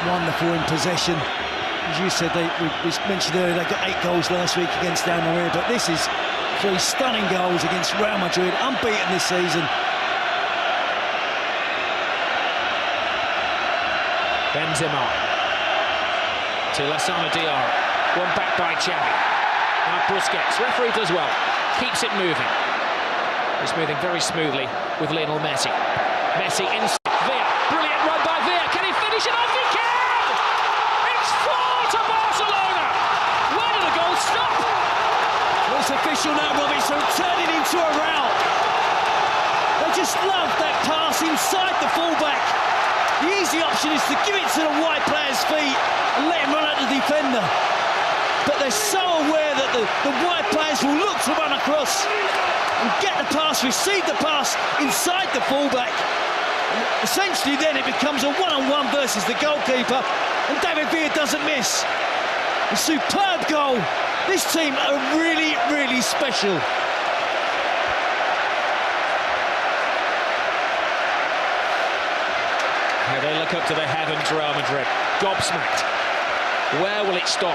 Wonderful in possession. As you said, we mentioned earlier, they got 8 goals last week against Real Madrid, but this is 3 stunning goals against Real Madrid, unbeaten this season. Benzema to Lassana Diarra. One back by Xavi. Now Busquets. Referee does well. Keeps it moving. It's moving very smoothly with Lionel Messi. Messi inside. Villa. Brilliant run by Villa. Can he finish it off? He can! It's 4 to Barcelona. Where did the goal stop? Well, it's official now, Robbie, so turn it into a rout. They just love that pass inside the fullback. The easy option is to give it to the wide player's feet and let him run at the defender. But they're so aware that the wide players will look to run across and get the pass, receive the pass inside the fullback. And essentially then it becomes a one-on-one versus the goalkeeper, and David Villa doesn't miss. A superb goal. This team are really, really special. They look up to the heavens, Real Madrid. Gobsmacked. Where will it stop?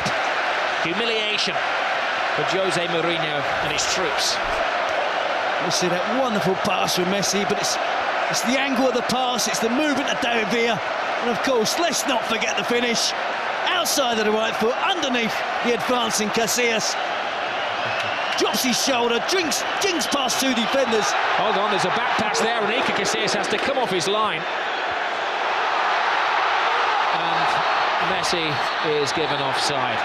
Humiliation for Jose Mourinho and his troops. You see that wonderful pass from Messi, but it's the angle of the pass, it's the movement of David Villa, and of course, let's not forget the finish. Outside of the right foot, underneath the advancing gaessss. Drops his shoulder, jinks past 2 defenders. Hold on, there's a back pass there, and gaessss has to come off his line. And Messi is given offside.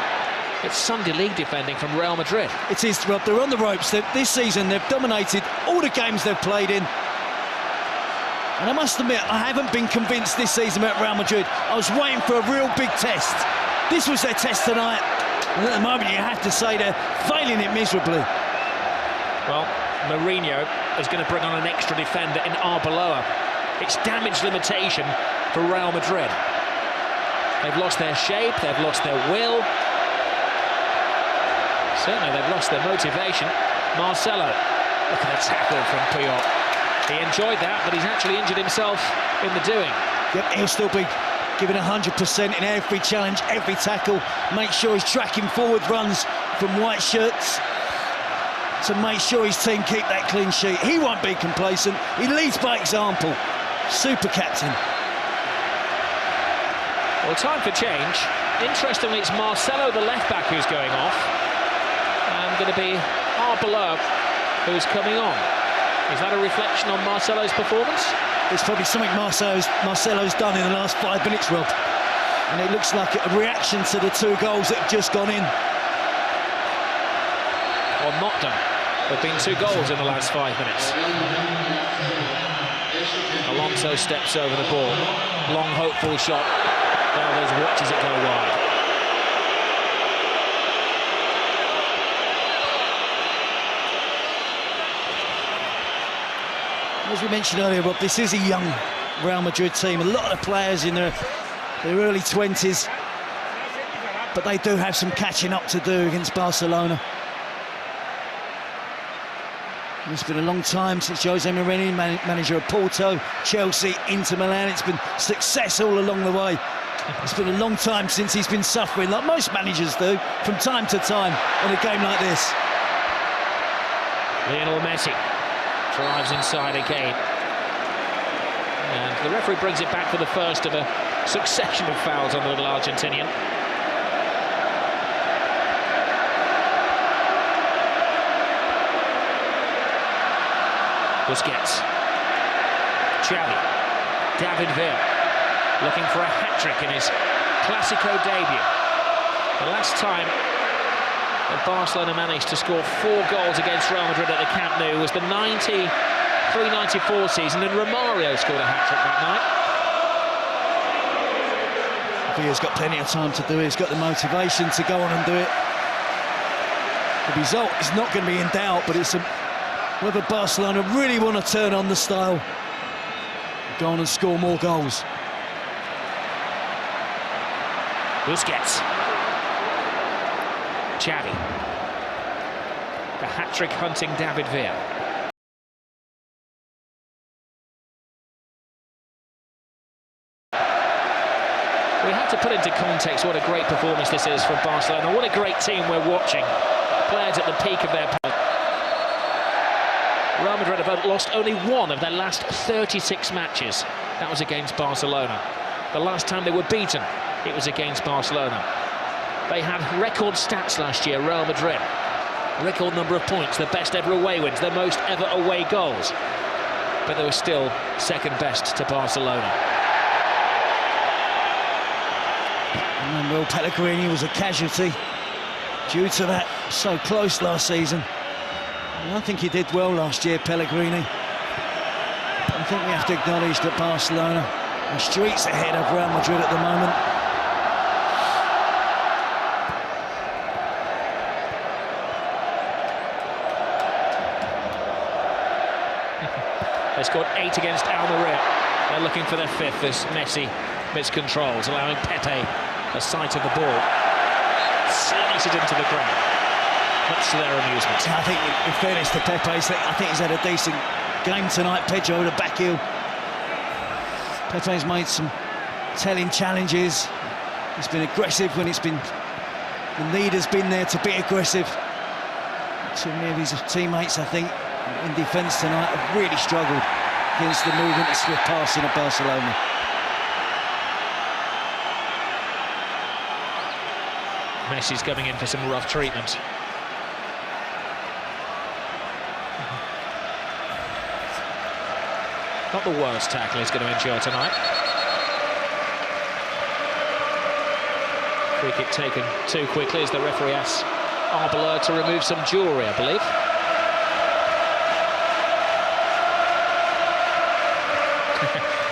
It's Sunday League defending from Real Madrid. It is, Rob. They're on the ropes. This season, they've dominated all the games they've played in. And I must admit, I haven't been convinced this season about Real Madrid. I was waiting for a real big test. This was their test tonight. And at the moment, you have to say they're failing it miserably. Well, Mourinho is going to bring on an extra defender in Arbeloa. It's damage limitation for Real Madrid. They've lost their shape, they've lost their will. Certainly they've lost their motivation. Marcelo, look at the tackle from Puyol. He enjoyed that, but he's actually injured himself in the doing. Yep, he'll still be giving 100% in every challenge, every tackle. Make sure he's tracking forward runs from white shirts to make sure his team keep that clean sheet. He won't be complacent. He leads by example. Super captain. Well, time for change. Interestingly, it's Marcelo, the left-back, who's going off. And going to be Arbeloa who's coming on. Is that a reflection on Marcelo's performance? It's probably something Marcelo's done in the last 5 minutes, Rob. And it looks like a reaction to the 2 goals that have just gone in. Or not done. There have been 2 goals in the last 5 minutes. Alonso steps over the ball. Long, hopeful shot. Alves watches it go wide. As we mentioned earlier, Rob, this is a young Real Madrid team. A lot of players in their early 20s. But they do have some catching up to do against Barcelona. It's been a long time since Jose Mourinho, manager of Porto, Chelsea, Inter Milan. It's been success all along the way. It's been a long time since he's been suffering, like most managers do, from time to time in a game like this. Lionel Messi drives inside again. And the referee brings it back for the first of a succession of fouls on the little Argentinian. Busquets. Xavi. David Villa. Looking for a hat-trick in his clasico debut. The last time that Barcelona managed to score 4 goals against Real Madrid at the Camp Nou was the 93-94 season, and Romario scored a hat-trick that night. Villa's got plenty of time to do it. He's got the motivation to go on and do it. The result is not going to be in doubt, but it's whether Barcelona really want to turn on the style, go on and score more goals. Busquets. Xavi. The hat-trick hunting David Villa. We have to put into context what a great performance this is from Barcelona. What a great team we're watching. Players at the peak of their power. Real Madrid have lost only one of their last 36 matches. That was against Barcelona. The last time they were beaten, it was against Barcelona. They had record stats last year, Real Madrid. Record number of points, the best ever away wins, the most ever away goals. But they were still second best to Barcelona. Well, Pellegrini was a casualty due to that. So close last season. And I think he did well last year, Pellegrini. I think we have to acknowledge that Barcelona are streets ahead of Real Madrid at the moment. They scored 8 against Almeria. They're looking for their 5th as Messi miscontrols, allowing Pepe a sight of the ball. Slice it into the ground, much to their amusement. I think, in fairness to Pepe, I think he's had a decent game tonight. Pedro with a back heel. Pepe's made some telling challenges. He's been aggressive when it's been... the need has been there to be aggressive. Too many of his teammates, I think, in defence tonight have really struggled against the movement and swift passing of Barcelona. Messi's coming in for some rough treatment. Not the worst tackle he's going to endure tonight. Free kick taken too quickly as the referee asks Arbeloa to remove some jewellery, I believe.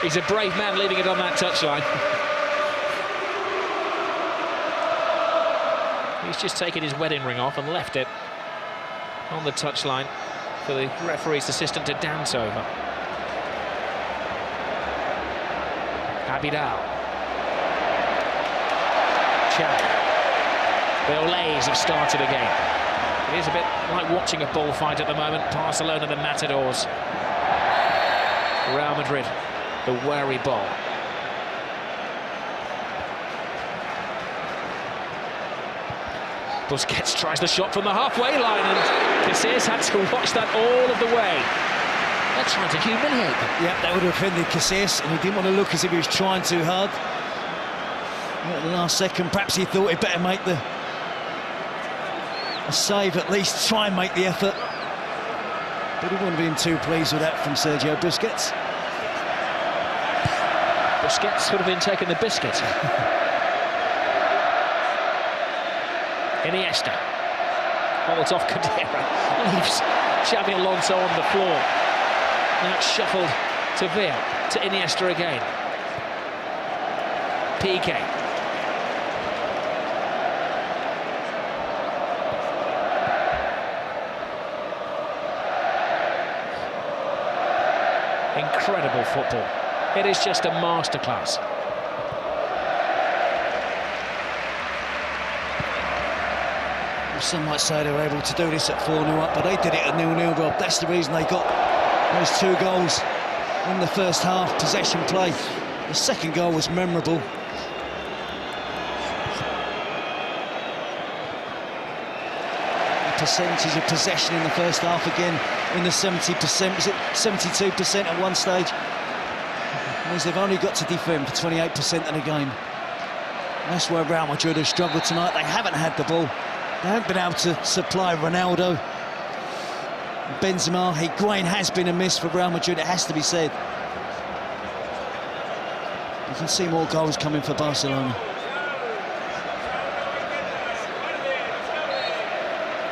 He's a brave man leaving it on that touchline. He's just taken his wedding ring off and left it on the touchline for the referee's assistant to dance over. Abidal. Xavi. The Olays have started again. It is a bit like watching a bullfight at the moment. Barcelona, the Matadors. Real Madrid, the wary bull. Busquets tries the shot from the halfway line, and Gaessss had to watch that all of the way. They're trying to humiliate them. Yeah, that would have offended Gaessss, and he didn't want to look as if he was trying too hard. At the last second, perhaps he thought he'd better make a save, at least try and make the effort. But he wouldn't have been too pleased with that from Sergio Busquets. Busquets would have been taking the biscuit. Iniesta holds off Cadera, leaves Xavi Alonso on the floor. Now it's shuffled to Villa, to Iniesta again. PK. Incredible football. It is just a masterclass. Some might say they were able to do this at 4-0 up, but they did it at 0-0, Rob. That's the reason they got those 2 goals in the first half, possession play. The second goal was memorable. The percentage of possession in the first half again in the 70%, was it 72% at one stage? It means they've only got to defend for 28% of the game. And that's where Real Madrid have struggled tonight. They haven't had the ball. They haven't been able to supply Ronaldo. Benzema, Higuain has been a miss for Real Madrid, it has to be said. You can see more goals coming for Barcelona.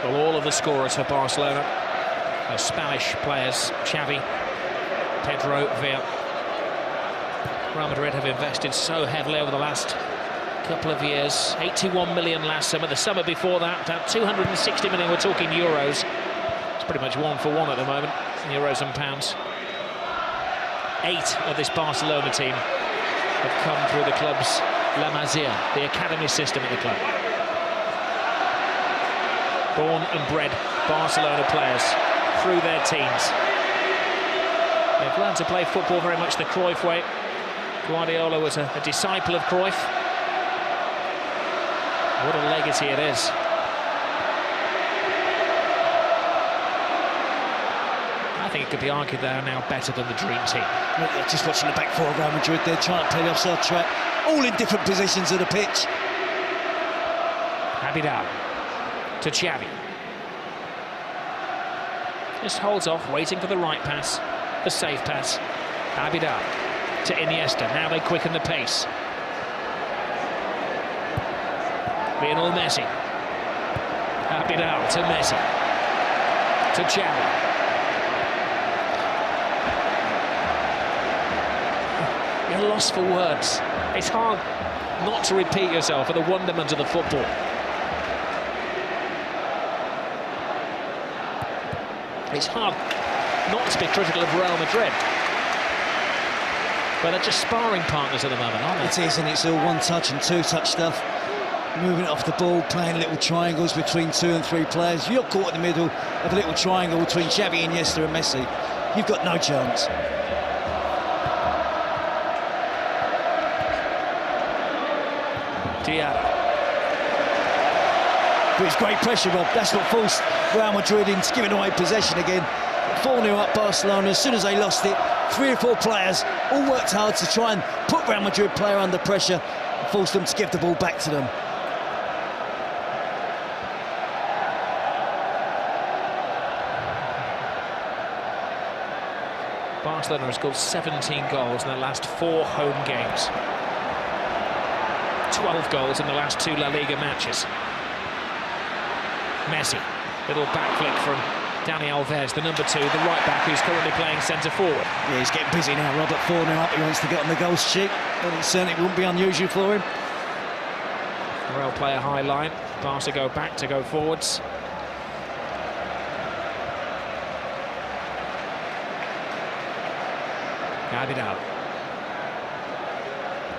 Well, all of the scorers for Barcelona are Spanish players. Xavi, Pedro, Villa. Real Madrid have invested so heavily over the last couple of years. 81 million last summer. The summer before that, about 260 million. We're talking euros. It's pretty much 1 for 1 at the moment, euros and pounds. 8 of this Barcelona team have come through the club's La Masia, the academy system at the club. Born and bred Barcelona players through their teens. They've learned to play football very much the Cruyff way. Guardiola was a disciple of Cruyff. What a legacy it is. I think it could be argued they are now better than the dream team. Well, just watching the back four of Real Madrid, they're trying to play the offside track, all in different positions of the pitch. Abidal to Xavi. Just holds off, waiting for the right pass, the safe pass. Abidal to Iniesta. Now they quicken the pace. Lionel Messi. Abidal to Messi. To Xavi. You're lost for words. It's hard not to repeat yourself at the wonderment of the football. It's hard not to be critical of Real Madrid. But they're just sparring partners at the moment, aren't they? It is, and it's all one-touch and two-touch stuff. Moving it off the ball, playing little triangles between 2 and 3 players. You're caught in the middle of a little triangle between Xavi, Iniesta and Messi. You've got no chance. Diarra. But it's great pressure, Rob. That's what forced Real Madrid into giving away possession again. 4-0 up Barcelona. As soon as they lost it, 3 or 4 players all worked hard to try and put Real Madrid player under pressure and force them to give the ball back to them. Barcelona has scored 17 goals in their last 4 home games. 12 goals in the last 2 La Liga matches. Messi, little back flick from Dani Alves, the number 2, the right back who's currently playing centre forward. Yeah, he's getting busy now, Robert. 4-0 up, he wants to get on the goals sheet. And it certainly wouldn't be unusual for him. Real play a high line. Barca go back to go forwards. Abidal.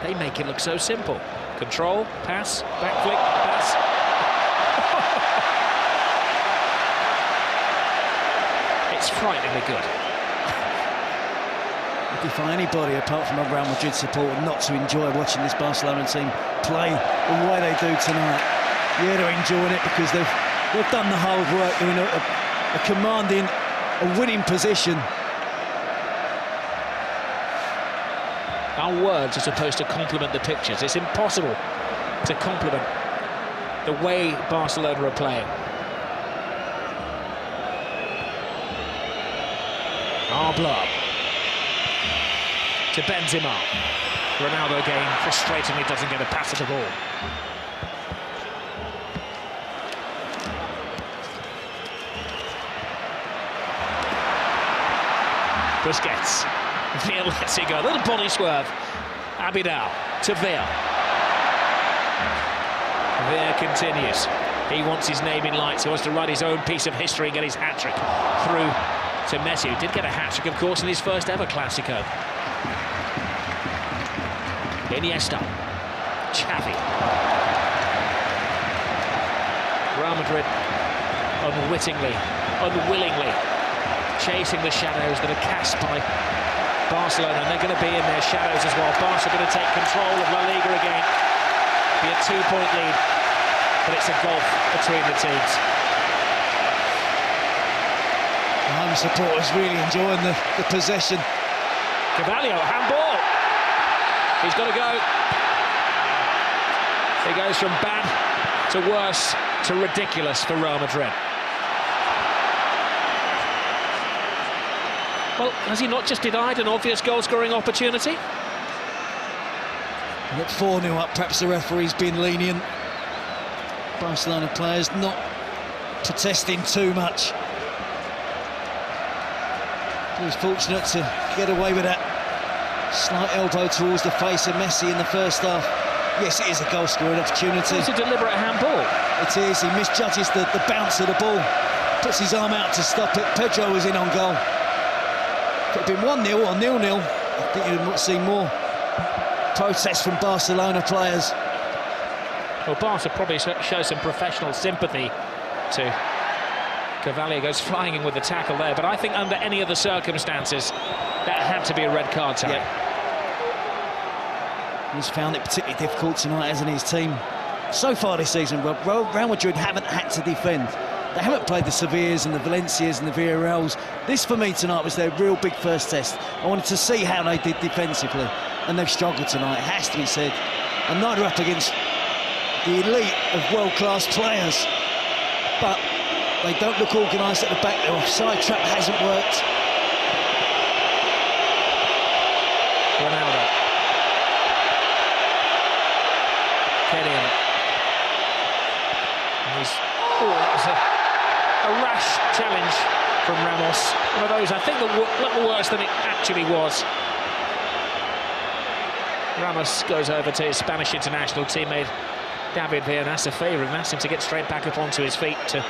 They make it look so simple. Control, pass, back flick, pass. It's frighteningly good. If you find anybody apart from a Real Madrid supporter not to enjoy watching this Barcelona team play the way they do tonight, yeah, they're enjoying it because they've done the hard work. They're in a commanding, a winning position. Our words are supposed to complement the pictures. It's impossible to complement the way Barcelona are playing. Arbla to Benzema. Ronaldo again frustratingly doesn't get a pass at the ball. Busquets. Veer lets it go. A little body swerve. Abidal to Veer. Veer continues. He wants his name in lights. He wants to write his own piece of history and get his hat-trick through to Messi, who did get a hat-trick, of course, in his first ever clasico. Iniesta. Xavi. Real Madrid unwittingly, unwillingly chasing the shadows that are cast by Barcelona, and they're going to be in their shadows as well. Barca are going to take control of La Liga again. Be a 2-point lead, but it's a gulf between the teams. The home supporters really enjoying the possession. Carvalho, handball. He's got to go. He goes from bad to worse to ridiculous for Real Madrid. Well, has he not just denied an obvious goal-scoring opportunity? At 4-0 up, perhaps the referee's been lenient. Barcelona players not protesting too much. He was fortunate to get away with that slight elbow towards the face of Messi in the first half. Yes, it is a goal-scoring opportunity. It's a deliberate handball. It is. He misjudges the bounce of the ball. Puts his arm out to stop it. Pedro was in on goal. Could have been 1-0 or 0-0. I think you'd see more protest from Barcelona players. Well, Barca probably show some professional sympathy to Cavalier, goes flying in with the tackle there, but I think under any other circumstances that had to be a red card tonight. Yeah. He's found it particularly difficult tonight, hasn't he, his team? So far this season, Real Madrid haven't had to defend. They haven't played the Sevillas and the Valencias and the Villarreals. This, for me, tonight was their real big first test. I wanted to see how they did defensively, and they've struggled tonight, it has to be said. And neither up against the elite of world-class players. But they don't look organised at the back. Their offside trap hasn't worked. Ronaldo. Kenyon. That was a rash challenge from Ramos. One of those, I think, that looked worse than it actually was. Ramos goes over to his Spanish international teammate David Villa, and that's a favour, and asks him to get straight back up onto his feet to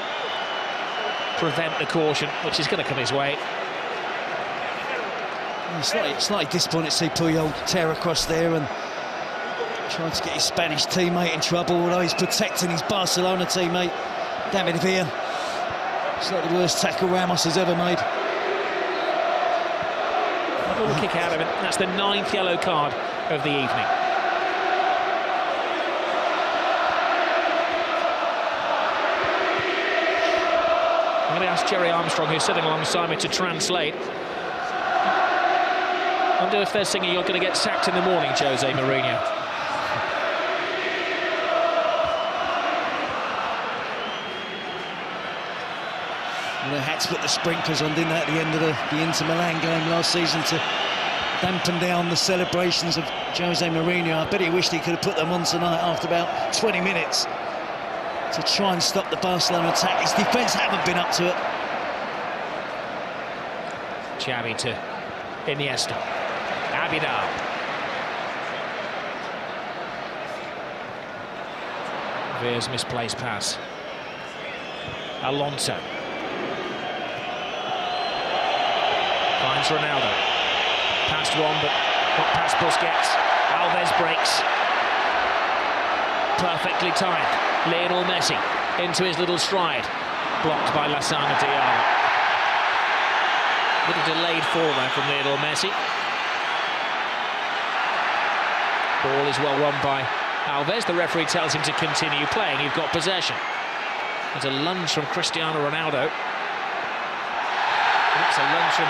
prevent the caution, which is going to come his way. Slightly disappointed to see Puyol tear across there and trying to get his Spanish teammate in trouble, although he's protecting his Barcelona teammate, David Villa. It's like the worst tackle Ramos has ever made. A little kick out of it. That's the 9th yellow card of the evening. I'm going to ask Jerry Armstrong, who's sitting alongside me, to translate. I wonder if they're singing "You're going to get sacked in the morning," Jose Mourinho. Well, they had to put the sprinklers on, didn't they, at the end of the Inter Milan game last season to dampen down the celebrations of Jose Mourinho. I bet he wished he could have put them on tonight after about 20 minutes to try and stop the Barcelona attack. His defence haven't been up to it. Xavi to Iniesta. Abidal. Villa's misplaced pass. Alonso. Finds Ronaldo. Past one, but not past Busquets. Alves breaks. Perfectly timed. Lionel Messi into his little stride. Blocked by Lassana Diarra. Little delayed fall there from Lionel Messi. Ball is well run by Alves. The referee tells him to continue playing. You've got possession. There's a lunge from Cristiano Ronaldo. That's a lunge from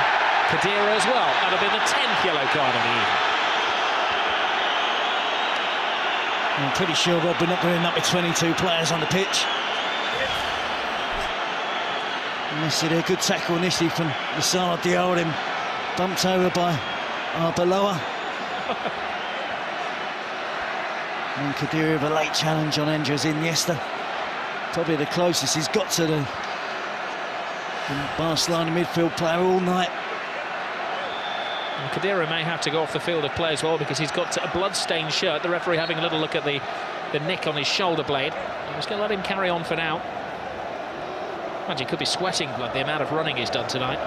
Khedira as well. That'll be the 10th yellow card of the evening. I'm pretty sure, Rob, we're not going to end up with 22 players on the pitch. Messi there, good tackle initially from Lassana Diarra, bumped over by Arbeloa. And Khedira with a late challenge on Andres Iniesta. Probably the closest he's got to the Barcelona midfield player all night. And Khedira may have to go off the field of play as well, because he's got a blood-stained shirt. The referee having a little look at the nick on his shoulder blade. I'm just going to let him carry on for now. Imagine, he could be sweating blood, the amount of running he's done tonight.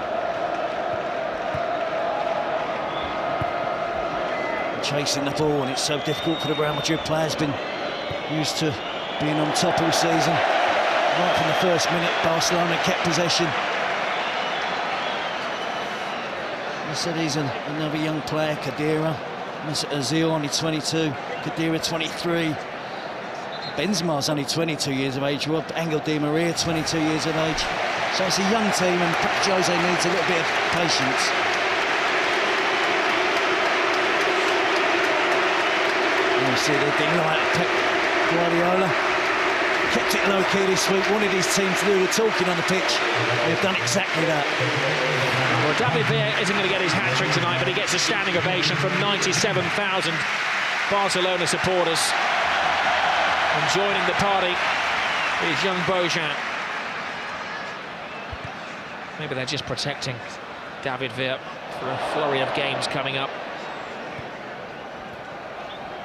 Chasing the ball, and it's so difficult for the Real Madrid players. Been used to being on top all season. Right from the first minute, Barcelona kept possession. I said he's another young player, Khedira. Mesut Ozil, only 22. Khedira, 23. Benzema's only 22 years of age. Rob Angel Di Maria, 22 years of age. So it's a young team, and Jose needs a little bit of patience. You see the delight of Pep Guardiola. Kept it low-key this week, wanted his team to do the talking on the pitch. They've done exactly that. Well, David Villa isn't going to get his hat-trick tonight, but he gets a standing ovation from 97,000 Barcelona supporters. And joining the party is young Bojan. Maybe they're just protecting David Villa for a flurry of games coming up.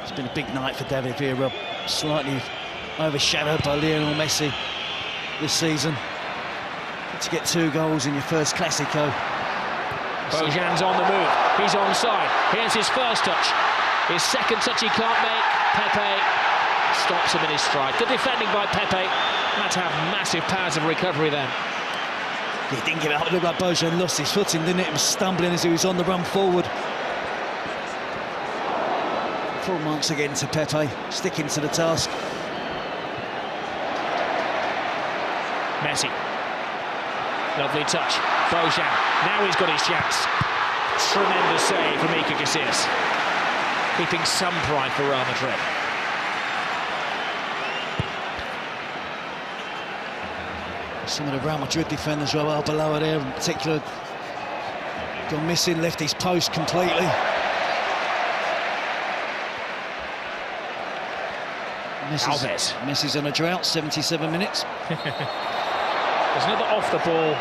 It's been a big night for David Villa, slightly overshadowed by Lionel Messi this season. To get 2 goals in your first clasico. Bojan's on the move, he's onside. Here's his first touch. His second touch he can't make. Pepe stops him in his stride. Good defending by Pepe. Had to have massive powers of recovery then. He didn't get out. It looked like Bojan lost his footing, didn't it? He was stumbling as he was on the run forward. Full marks again to Pepe, sticking to the task. Messi. Lovely touch. Bojan. Now he's got his chance. Tremendous save from gaessss. Keeping some pride for Real Madrid. Some of the Real Madrid defenders right below there, in particular, gone missing, left his post completely. Messi's on a drought, 77 minutes. There's another off-the-ball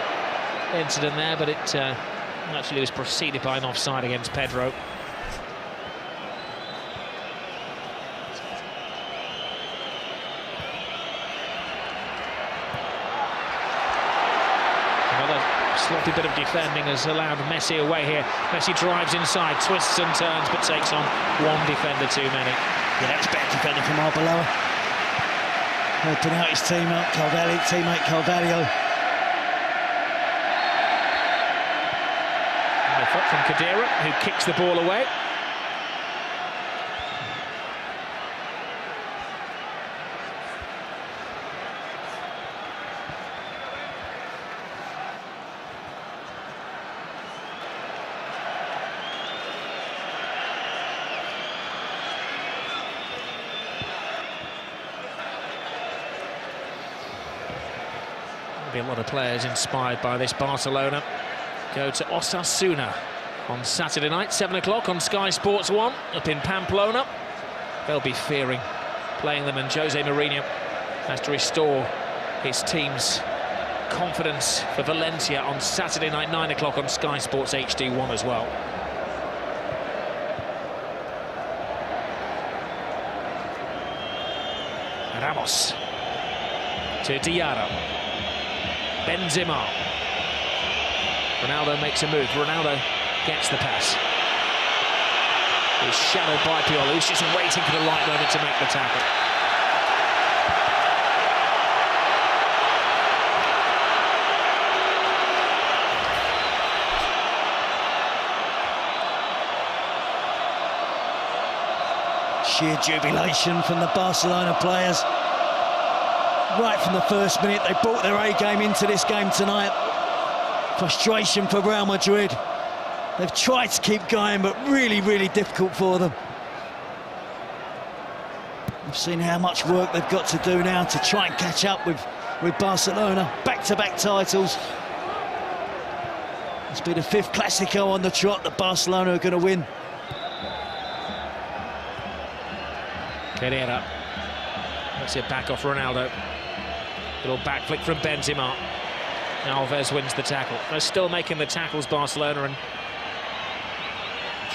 incident there, but it actually was preceded by an offside against Pedro. Another sloppy bit of defending has allowed Messi away here. Messi drives inside, twists and turns, but takes on one defender too many. Yeah, that's bad defending from Arbeloa. Helping out his teammate Carvalho. From Kadira, who kicks the ball away. There'll be a lot of players inspired by this. Barcelona go to Osasuna on Saturday night, 7 o'clock on Sky Sports 1 up in Pamplona. They'll be fearing playing them, and Jose Mourinho has to restore his team's confidence for Valencia on Saturday night, 9 o'clock on Sky Sports HD1 as well. Ramos to Diarra. Benzema. Ronaldo makes a move. Ronaldo gets the pass. He's shadowed by Pioli, who's just waiting for the right moment to make the tackle. Sheer jubilation from the Barcelona players. Right from the first minute, they brought their A game into this game tonight. Frustration for Real Madrid. They've tried to keep going, but really, really difficult for them. We've seen how much work they've got to do now to try and catch up with Barcelona. Back-to-back titles. It's been the 5th clasico on the trot that Barcelona are going to win. Carrera. That's it, back off Ronaldo. Little back flick from Benzema. Alves wins the tackle. They're still making the tackles, Barcelona, and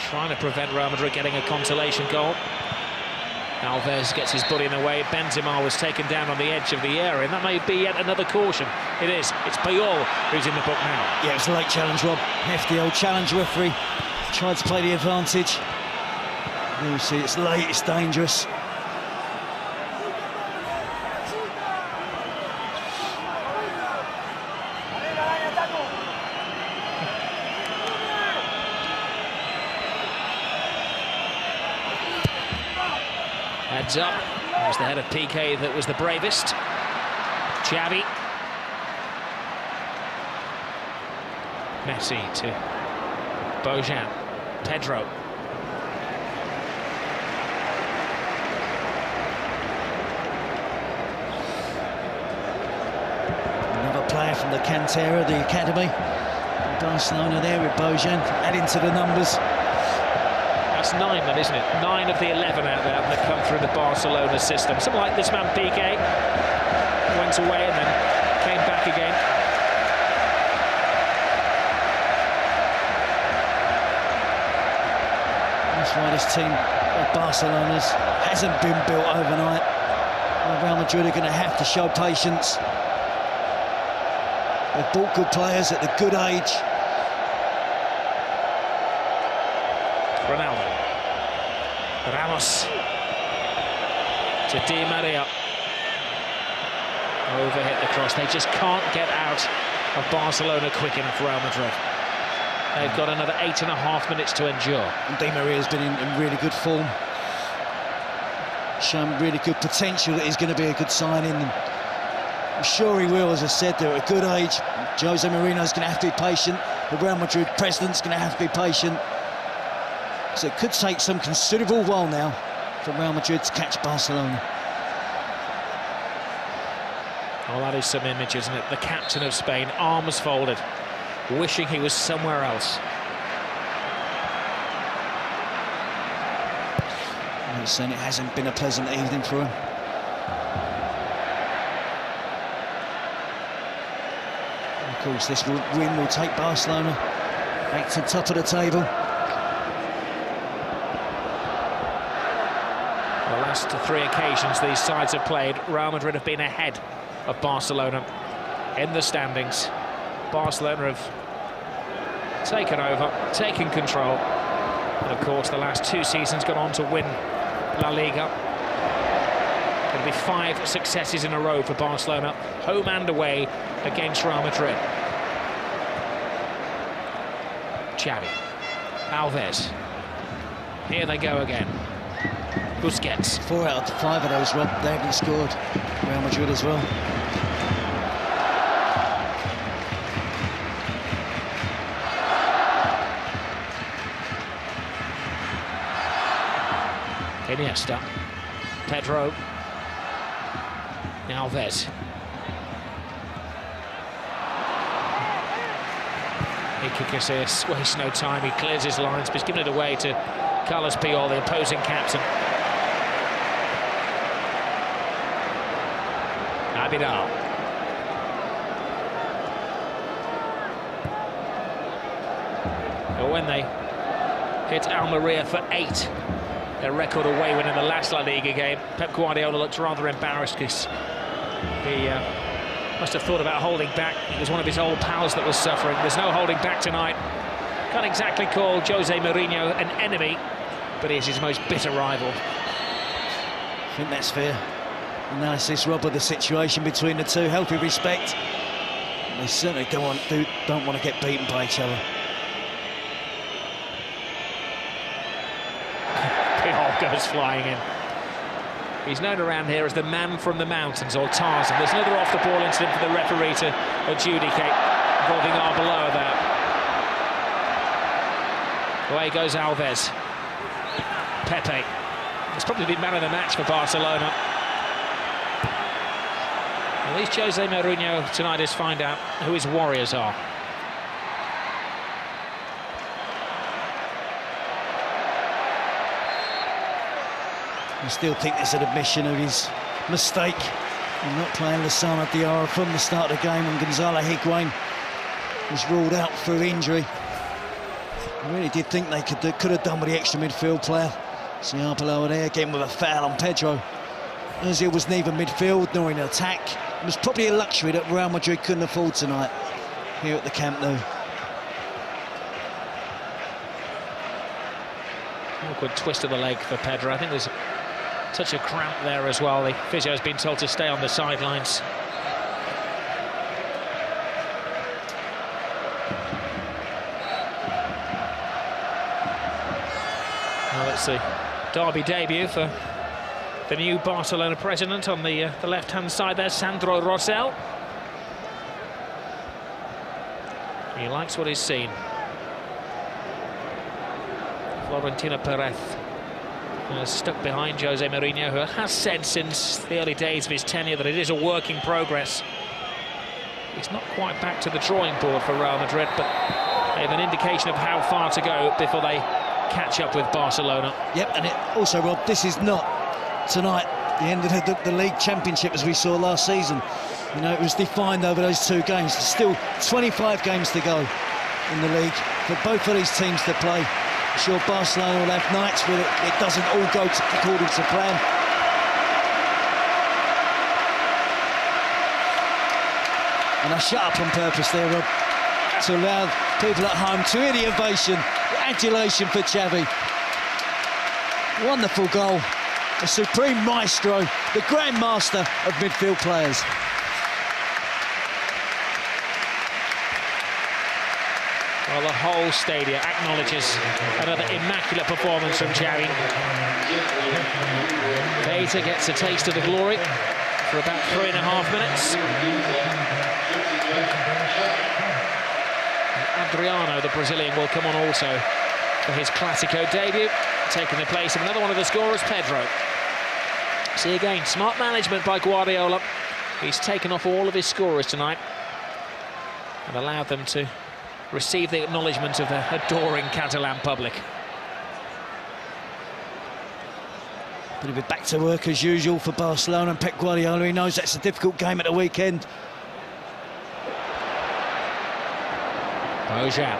trying to prevent Real Madrid getting a consolation goal. Alves gets his body in the way. Benzema was taken down on the edge of the area, and that may be yet another caution. It is. It's Puyol who's in the book now. Yeah, it's a late challenge, Rob. Hefty old challenge referee. Tried to play the advantage. You'll see it's late, it's dangerous. Heads up. It was the head of PK that was the bravest. Xavi. Messi to Bojan. Pedro. Another player from the Cantera, the academy. Barcelona there with Bojan, adding to the numbers. That's 9 then, isn't it? 9 of the 11 out there that come through the Barcelona system. Something like this man PK went away and then came back again. That's why this team of Barcelona's hasn't been built overnight. Real Madrid are going to have to show patience. They've bought good players at a good age. Ronaldo. Ramos to Di Maria. Overhit the cross. They just can't get out of Barcelona quick enough, Real Madrid. They've got another 8.5 minutes to endure. And Di Maria's been in really good form. Shown really good potential that he's going to be a good signing. And I'm sure he will, as I said, they're at a good age. Jose Mourinho's going to have to be patient. The Real Madrid president's going to have to be patient. So it could take some considerable while now for Real Madrid to catch Barcelona. Well, that is some image, isn't it? The captain of Spain, arms folded, wishing he was somewhere else. I'm saying it hasn't been a pleasant evening for him. And of course, this win will take Barcelona back to the top of the table. The last 3 occasions these sides have played, Real Madrid have been ahead of Barcelona in the standings. Barcelona have taken over, taken control, and of course the last 2 seasons gone on to win La Liga. It'll be 5 successes in a row for Barcelona, home and away against Real Madrid. Xavi, Alves, here they go again. Busquets. 4 out of 5 of those, Rob, they haven't scored. Real Madrid as well. Iniesta, Pedro, Alves. Iker Casillas wastes no time, he clears his lines, but he's given it away to Carlos Puyol, the opposing captain. Abidal. But when they hit Almeria for 8, their record away win in the last La Liga game, Pep Guardiola looked rather embarrassed because he must have thought about holding back. It was one of his old pals that was suffering. There's no holding back tonight. Can't exactly call Jose Mourinho an enemy, but he's his most bitter rival. I think that's fair analysis, Rob, of the situation between the two. Healthy respect. They certainly don't want to get beaten by each other. Goes flying in. He's known around here as the man from the mountains, or Tarzan. There's another off-the-ball incident for the referee to adjudicate involving Arbeloa there. Away goes Alves. Pepe. It's probably been man of the match for Barcelona. At least Jose Mourinho tonight is find out who his warriors are. I still think there's an admission of his mistake in not playing Lassana Diarra from the start of the game, and Gonzalo Higuain was ruled out for injury. I really did think they could have done with the extra midfield player. See Arbeloa there again with a foul on Pedro. Ozil was neither midfield nor in attack. It was probably a luxury that Real Madrid couldn't afford tonight here at the Camp Nou. Awkward twist of the leg for Pedro. I think there's a touch of cramp there as well. The physio has been told to stay on the sidelines. Well, it's the derby debut for the new Barcelona president on the left-hand side there, Sandro Rosell. He likes what he's seen. Florentino Perez stuck behind Jose Mourinho, who has said since the early days of his tenure that it is a work in progress. He's not quite back to the drawing board for Real Madrid, but they have an indication of how far to go before they catch up with Barcelona. Yep, and it also, Rob, this is not tonight the end of the league championship as we saw last season. You know, it was defined over those 2 games. There's still 25 games to go in the league for both of these teams to play. I'm sure Barcelona will have nights where it doesn't all go according to plan. And I shut up on purpose there, Rob, to allow people at home to hear the ovation, the adulation for Xavi. Wonderful goal. A supreme maestro, the grand master of midfield players. Well, the whole stadium acknowledges another immaculate performance from Xavi. Keita gets a taste of the glory for about 3.5 minutes. And Adriano, the Brazilian, will come on also for his clasico debut, taking the place of another one of the scorers, Pedro. See again, smart management by Guardiola. He's taken off all of his scorers tonight and allowed them to receive the acknowledgement of the adoring Catalan public. But he'll be back to work as usual for Barcelona and Pep Guardiola. He knows that's a difficult game at the weekend. Bojan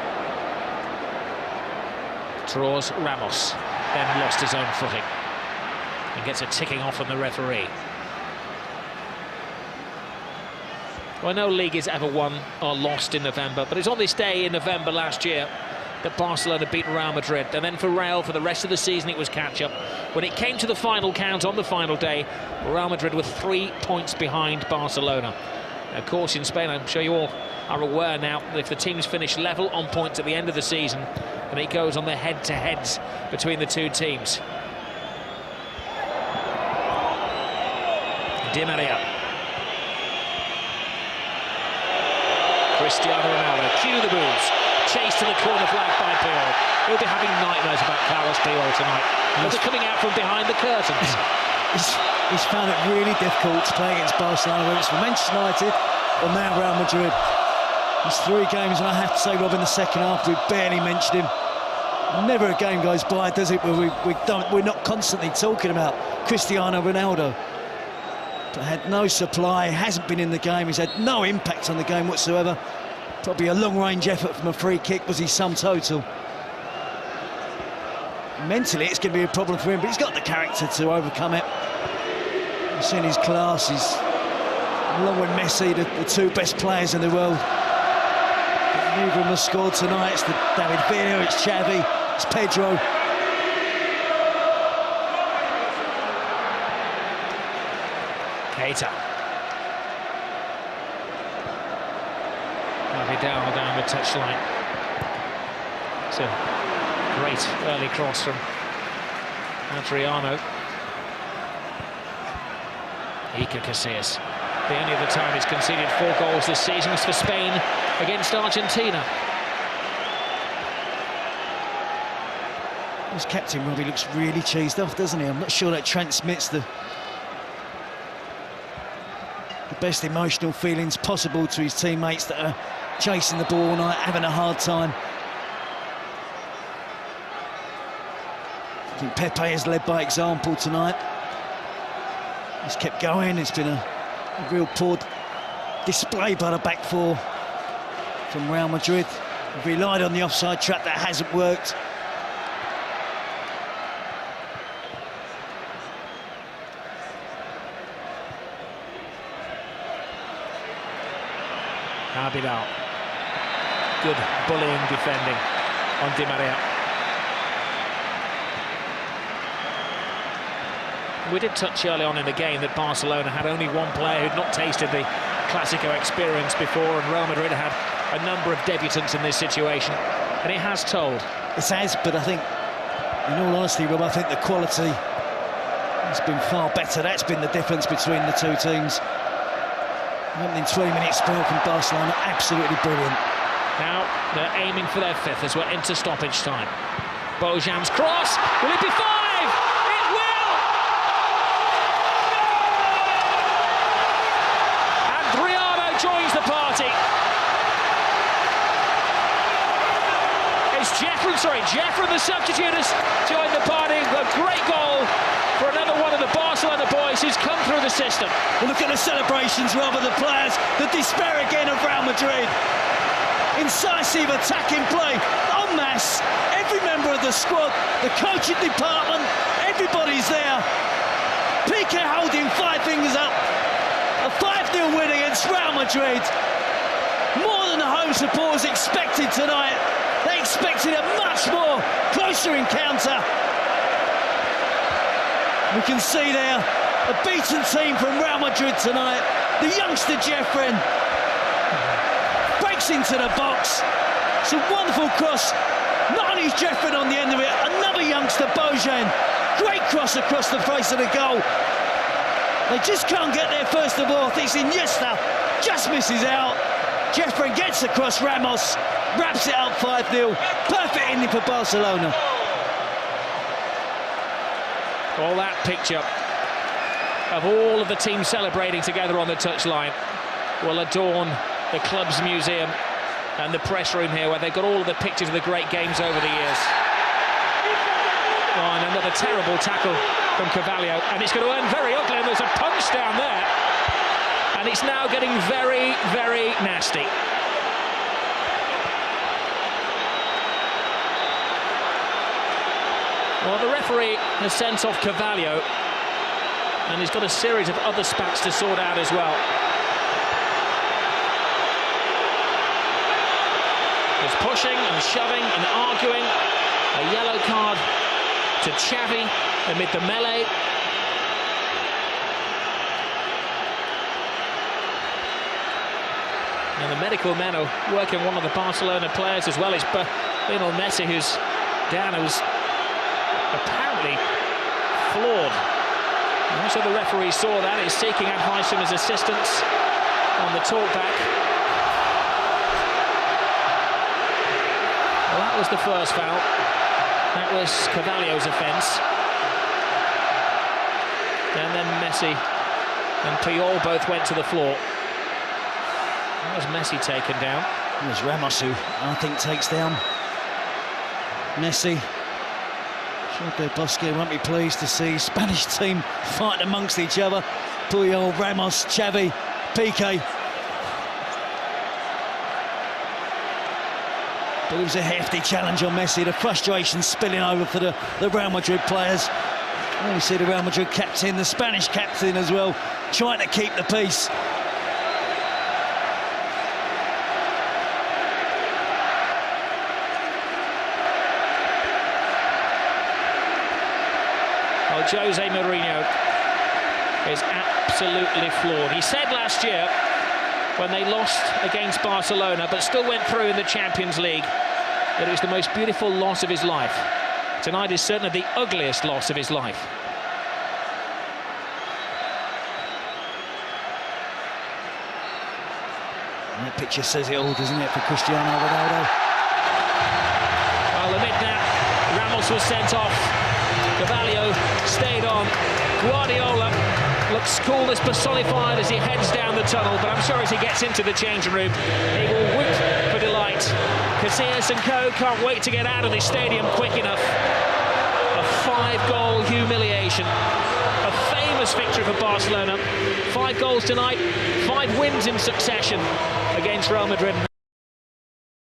draws Ramos, then lost his own footing and gets a ticking off from the referee. Well, no league is ever won or lost in November, but it's on this day in November last year that Barcelona beat Real Madrid, and then for Real, for the rest of the season, it was catch-up. When it came to the final count on the final day, Real Madrid were 3 points behind Barcelona. Of course, in Spain, I'm sure you all are aware now that if the teams finish level on points at the end of the season, then it goes on the head-to-heads between the two teams. Di Maria. Cristiano Ronaldo, cue the boos. Chase to the corner flag by Puyol. He'll be having nightmares about Carlos Puyol tonight. They're coming out from behind the curtains. He's found it really difficult to play against Barcelona, whether it's for Manchester United or now Real Madrid. There's 3 games, and I have to say, Rob, in the second half, we barely mentioned him. Never a game goes by, does it, where we're not constantly talking about Cristiano Ronaldo. But had no supply, hasn't been in the game, he's had no impact on the game whatsoever. Probably a long-range effort from a free kick was his sum total. Mentally, it's going to be a problem for him, but he's got the character to overcome it. You've seen his class, he's along with Messi, the 2 best players in the world. But neither of them have scored tonight. It's David Villa, it's Xavi, it's Pedro. Keita. Vidal down the touchline. It's a great early cross from Adriano. Iker Casillas. The only other time he's conceded 4 goals this season was for Spain against Argentina. His captain, Robbie, looks really cheesed off, doesn't he? I'm not sure that transmits the best emotional feelings possible to his teammates that are chasing the ball all night, having a hard time. I think Pepe has led by example tonight. He's kept going. It's been a real poor display by the back 4 from Real Madrid. They've relied on the offside trap, that hasn't worked. Vidal. Good bullying defending on Di Maria. We did touch early on in the game that Barcelona had only 1 player who'd not tasted the clasico experience before, and Real Madrid had a number of debutants in this situation, and it has told. It has, but I think, in all honesty, Rob, I think the quality has been far better. That's been the difference between the 2 teams. Opening 20-minute spell from Barcelona, absolutely brilliant. Now they're aiming for their 5th as we're into stoppage time. Bojan's cross, will it be 5? It will! Adriano joins the party. It's Jeffrey, the substitute, has joined the party. A great goal for another one of the Barcelona boys who's come through the system. Well, look at the celebrations, Rob, of the players. The despair again of Real Madrid. Incisive attacking play, en masse. Every member of the squad, the coaching department, everybody's there. Piqué holding 5 fingers up. A 5-0 win against Real Madrid. More than the home supporters expected tonight. They expected a much more closer encounter. We can see there a beaten team from Real Madrid tonight. The youngster Jeffrey breaks into the box. It's a wonderful cross. Not only is Jeffrey on the end of it, another youngster, Bojan. Great cross across the face of the goal. They just can't get there first of all. I think it's Iniesta, just misses out. Jeffrey gets across Ramos, wraps it up 5-0. Perfect ending for Barcelona. All that picture of all of the team celebrating together on the touchline will adorn the club's museum and the press room here, where they've got all of the pictures of the great games over the years. Oh, and another terrible tackle from Carvalho, and it's going to end very ugly, and there's a punch down there, and it's now getting very, very nasty. Well, the referee has sent off Carvalho, and he's got a series of other spats to sort out as well. There's pushing and shoving and arguing. A yellow card to Xavi amid the melee. And the medical men are working one of the Barcelona players, as well as Lionel Messi, who's down, who's apparently flawed. And so the referee saw that. He's seeking advice from his assistants on the talkback. Well, that was the first foul. That was Carvalho's offence. And then Messi and Puyol both went to the floor. That was Messi taken down. It was Ramos who, I think, takes down Messi. Sure, Bosque won't be pleased to see Spanish team fighting amongst each other. Puyol, Ramos, Xavi, Piqué. But it was a hefty challenge on Messi, the frustration spilling over for the Real Madrid players. And we see the Real Madrid captain, the Spanish captain as well, trying to keep the peace. Well, Jose Mourinho is absolutely flawed. He said last year, when they lost against Barcelona but still went through in the Champions League, that it was the most beautiful loss of his life. Tonight is certainly the ugliest loss of his life. And that picture says it all, doesn't it, for Cristiano Ronaldo? Well, amid that, Ramos was sent off. Carvalho stayed on. Guardiola looks coolness personified as he heads down the tunnel, but I'm sure as he gets into the changing room, he will whoop for delight. Casillas and co can't wait to get out of this stadium quick enough. A 5-goal humiliation. A famous victory for Barcelona. 5 goals tonight, 5 wins in succession against Real Madrid.